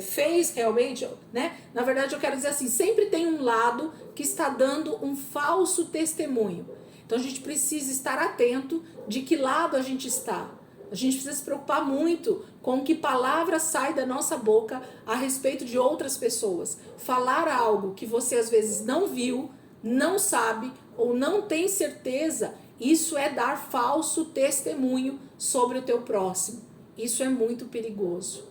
fez realmente, né? Na verdade eu quero dizer assim, sempre tem um lado que está dando um falso testemunho. Então a gente precisa estar atento de que lado a gente está. A gente precisa se preocupar muito com que palavra sai da nossa boca a respeito de outras pessoas. Falar algo que você às vezes não viu, não sabe ou não tem certeza, isso é dar falso testemunho sobre o teu próximo. Isso é muito perigoso.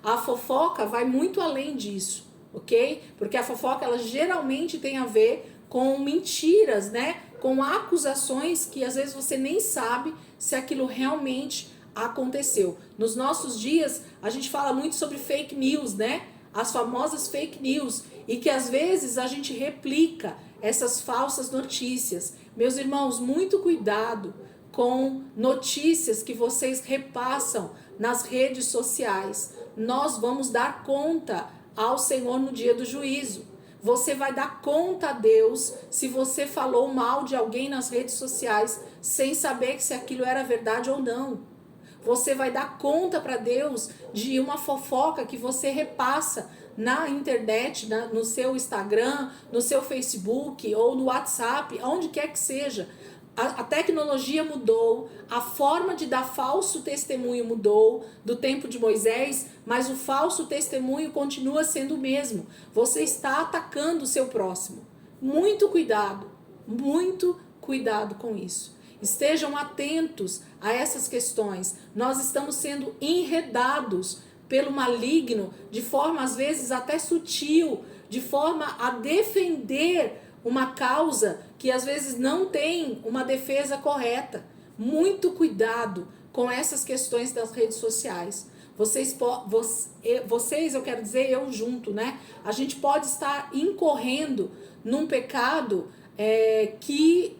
A fofoca vai muito além disso, ok? Porque a fofoca, ela geralmente tem a ver com mentiras, né? Com acusações que às vezes você nem sabe se aquilo realmente aconteceu. Nos nossos dias, a gente fala muito sobre fake news, né? As famosas fake news. E que às vezes a gente replica essas falsas notícias. Meus irmãos, muito cuidado com notícias que vocês repassam nas redes sociais. Nós vamos dar conta ao Senhor no dia do juízo. Você vai dar conta a Deus se você falou mal de alguém nas redes sociais sem saber se aquilo era verdade ou não. Você vai dar conta para Deus de uma fofoca que você repassa na internet, no seu Instagram, no seu Facebook ou no WhatsApp, onde quer que seja. A tecnologia mudou, a forma de dar falso testemunho mudou do tempo de Moisés, mas o falso testemunho continua sendo o mesmo. Você está atacando o seu próximo. Muito cuidado com isso. Estejam atentos a essas questões. Nós estamos sendo enredados pelo maligno de forma às vezes até sutil, de forma a defender uma causa que às vezes não tem uma defesa correta. Muito cuidado com essas questões das redes sociais. Vocês, eu quero dizer, eu junto, né? A gente pode estar incorrendo num pecado que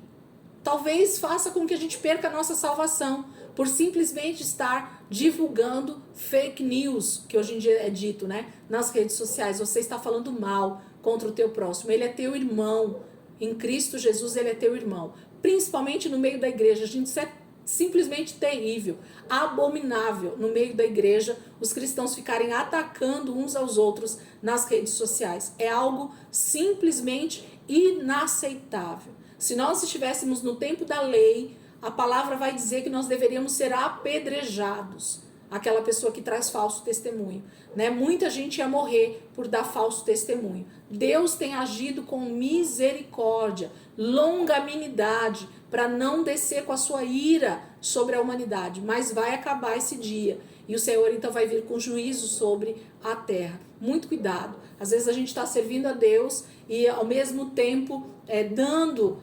talvez faça com que a gente perca a nossa salvação, por simplesmente estar divulgando fake news, que hoje em dia é dito, né? Nas redes sociais. Você está falando mal contra o teu próximo. Ele é teu irmão. Em Cristo Jesus, ele é teu irmão. principalmente no meio da igreja. Gente, isso é simplesmente terrível, abominável no meio da igreja, os cristãos ficarem atacando uns aos outros nas redes sociais. É algo simplesmente inaceitável. Se nós estivéssemos no tempo da lei, a palavra vai dizer que nós deveríamos ser apedrejados. Aquela pessoa que traz falso testemunho, né? Muita gente ia morrer por dar falso testemunho. Deus tem agido com misericórdia, longanimidade, para não descer com a sua ira sobre a humanidade, mas vai acabar esse dia. E o Senhor então vai vir com juízo sobre a terra. Muito cuidado. Às vezes a gente está servindo a Deus e ao mesmo tempo dando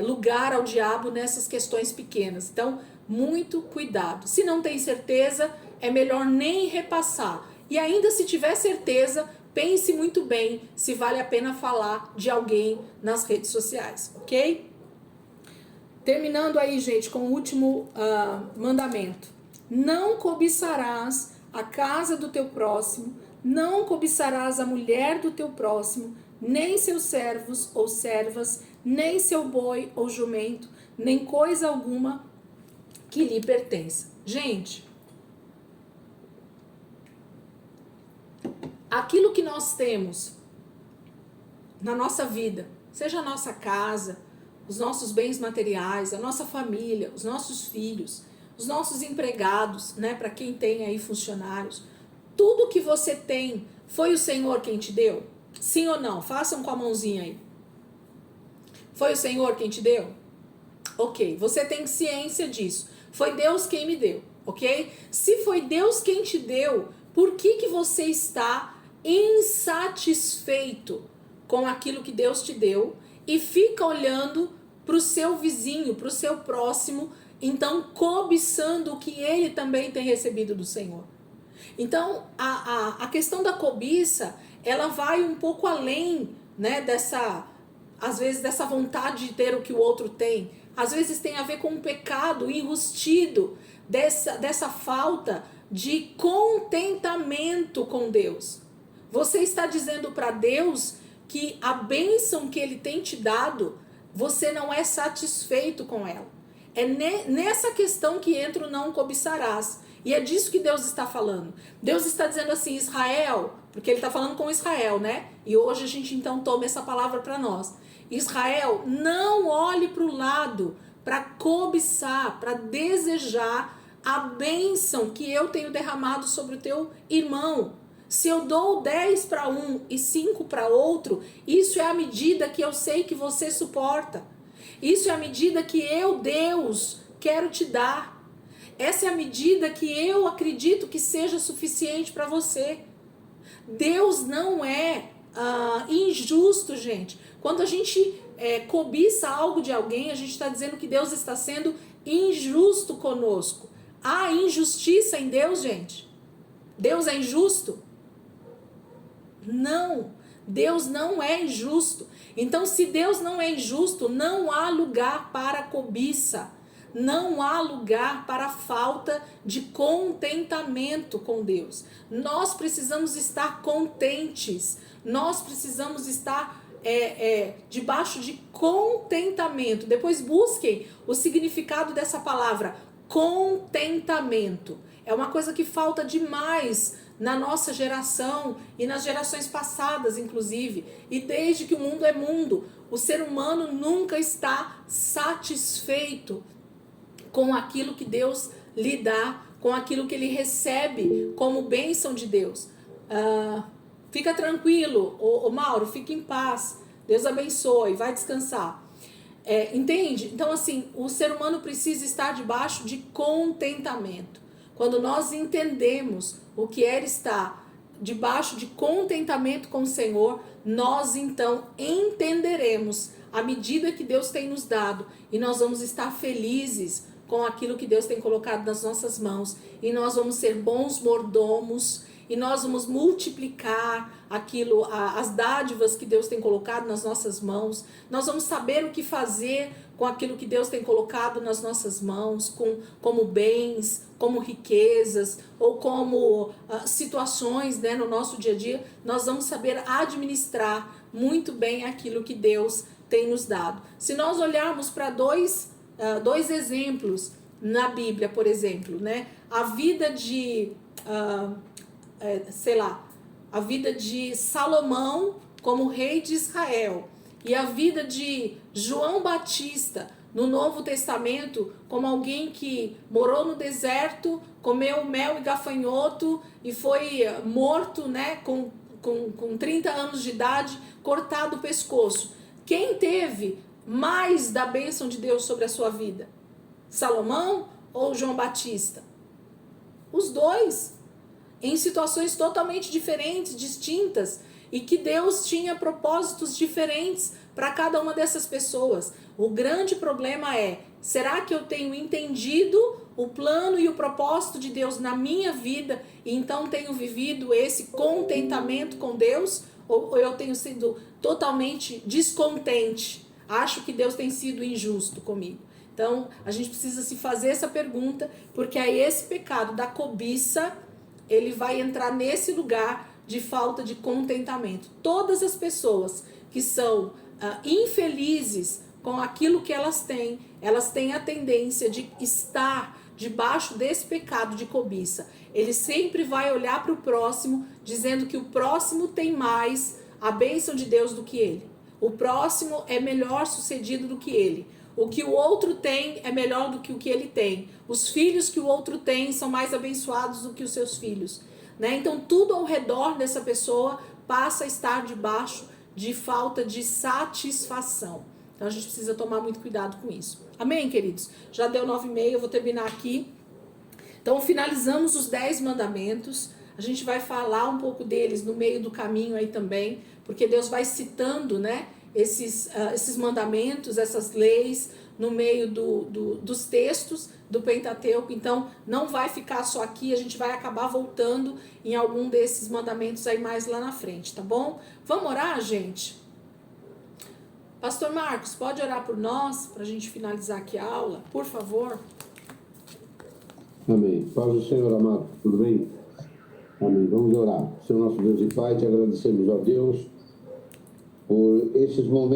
lugar ao diabo nessas questões pequenas. Então, muito cuidado. Se não tem certeza, é melhor nem repassar. E ainda se tiver certeza, pense muito bem se vale a pena falar de alguém nas redes sociais, ok? Terminando aí, gente, com o último mandamento. Não cobiçarás a casa do teu próximo, não cobiçarás a mulher do teu próximo, nem seus servos ou servas, nem seu boi ou jumento, nem coisa alguma que lhe pertença. Gente, aquilo que nós temos na nossa vida, seja a nossa casa, os nossos bens materiais, a nossa família, os nossos filhos, os nossos empregados, né, para quem tem aí funcionários, tudo que você tem, foi o Senhor quem te deu? Sim ou não? Façam com a mãozinha aí. Foi o Senhor quem te deu? Ok, você tem ciência disso. Foi Deus quem me deu, ok? Se foi Deus quem te deu, por que você está insatisfeito com aquilo que Deus te deu e fica olhando para o seu vizinho, para o seu próximo, então cobiçando o que ele também tem recebido do Senhor? Então, a questão da cobiça, ela vai um pouco além, né, às vezes dessa vontade de ter o que o outro tem. Às vezes tem a ver com um pecado enrustido dessa falta de contentamento com Deus. Você está dizendo para Deus que a bênção que Ele tem te dado, você não é satisfeito com ela. É nessa questão que entra o não cobiçarás. E é disso que Deus está falando. Deus está dizendo assim, Israel, porque Ele está falando com Israel, né? E hoje a gente então toma essa palavra para nós. Israel, não olhe para o lado para cobiçar, para desejar a bênção que eu tenho derramado sobre o teu irmão. Se eu dou 10 para um e 5 para outro, isso é a medida que eu sei que você suporta. Isso é a medida que eu, Deus, quero te dar. Essa é a medida que eu acredito que seja suficiente para você. Deus não é injusto, gente. Quando a gente cobiça algo de alguém, a gente está dizendo que Deus está sendo injusto conosco. Há injustiça em Deus, gente? Deus é injusto? Não, Deus não é injusto. Então, se Deus não é injusto, não há lugar para cobiça. Não há lugar para falta de contentamento com Deus. Nós precisamos estar contentes. Nós precisamos estar debaixo de contentamento. Depois busquem o significado dessa palavra, contentamento. É uma coisa que falta demais na nossa geração e nas gerações passadas, inclusive. E desde que o mundo é mundo, o ser humano nunca está satisfeito com aquilo que Deus lhe dá, com aquilo que ele recebe como bênção de Deus. Fica tranquilo, ô Mauro, fique em paz. Deus abençoe, vai descansar. Entende? Então, assim, o ser humano precisa estar debaixo de contentamento. Quando nós entendemos o que é estar debaixo de contentamento com o Senhor, nós então entenderemos a medida que Deus tem nos dado e nós vamos estar felizes com aquilo que Deus tem colocado nas nossas mãos e nós vamos ser bons mordomos e nós vamos multiplicar aquilo, as dádivas que Deus tem colocado nas nossas mãos. Nós vamos saber o que fazer com aquilo que Deus tem colocado nas nossas mãos, como bens, como riquezas, ou como situações, né, no nosso dia a dia. Nós vamos saber administrar muito bem aquilo que Deus tem nos dado. Se nós olharmos para dois exemplos na Bíblia, por exemplo, né? A vida de, a vida de Salomão como rei de Israel e a vida de João Batista no Novo Testamento como alguém que morou no deserto, comeu mel e gafanhoto e foi morto, né, com 30 anos de idade, cortado o pescoço. Quem teve mais da bênção de Deus sobre a sua vida? Salomão ou João Batista? Os dois, em situações totalmente diferentes, distintas, e que Deus tinha propósitos diferentes para cada uma dessas pessoas. O grande problema é, será que eu tenho entendido o plano e o propósito de Deus na minha vida e então tenho vivido esse contentamento com Deus? Ou eu tenho sido totalmente descontente? Acho que Deus tem sido injusto comigo. Então, a gente precisa se fazer essa pergunta, porque aí esse pecado da cobiça, ele vai entrar nesse lugar de falta de contentamento. Todas as pessoas que são infelizes com aquilo que elas têm a tendência de estar debaixo desse pecado de cobiça. Ele sempre vai olhar para o próximo, dizendo que o próximo tem mais a bênção de Deus do que ele. O próximo é melhor sucedido do que ele. O que o outro tem é melhor do que o que ele tem. Os filhos que o outro tem são mais abençoados do que os seus filhos. Né? Então, tudo ao redor dessa pessoa passa a estar debaixo de falta de satisfação. Então, a gente precisa tomar muito cuidado com isso. Amém, queridos? Já deu 9h30, eu vou terminar aqui. Então, finalizamos os 10 mandamentos. A gente vai falar um pouco deles no meio do caminho aí também, porque Deus vai citando, né, esses mandamentos, essas leis, no meio dos textos do Pentateuco. Então, não vai ficar só aqui, a gente vai acabar voltando em algum desses mandamentos aí mais lá na frente, tá bom? Vamos orar, gente? Pastor Marcos, pode orar por nós, para a gente finalizar aqui a aula, por favor? Amém. Paz do Senhor, amado. Tudo bem? Amém. Vamos orar. Senhor nosso Deus e Pai, te agradecemos, ó Deus, por esses momentos.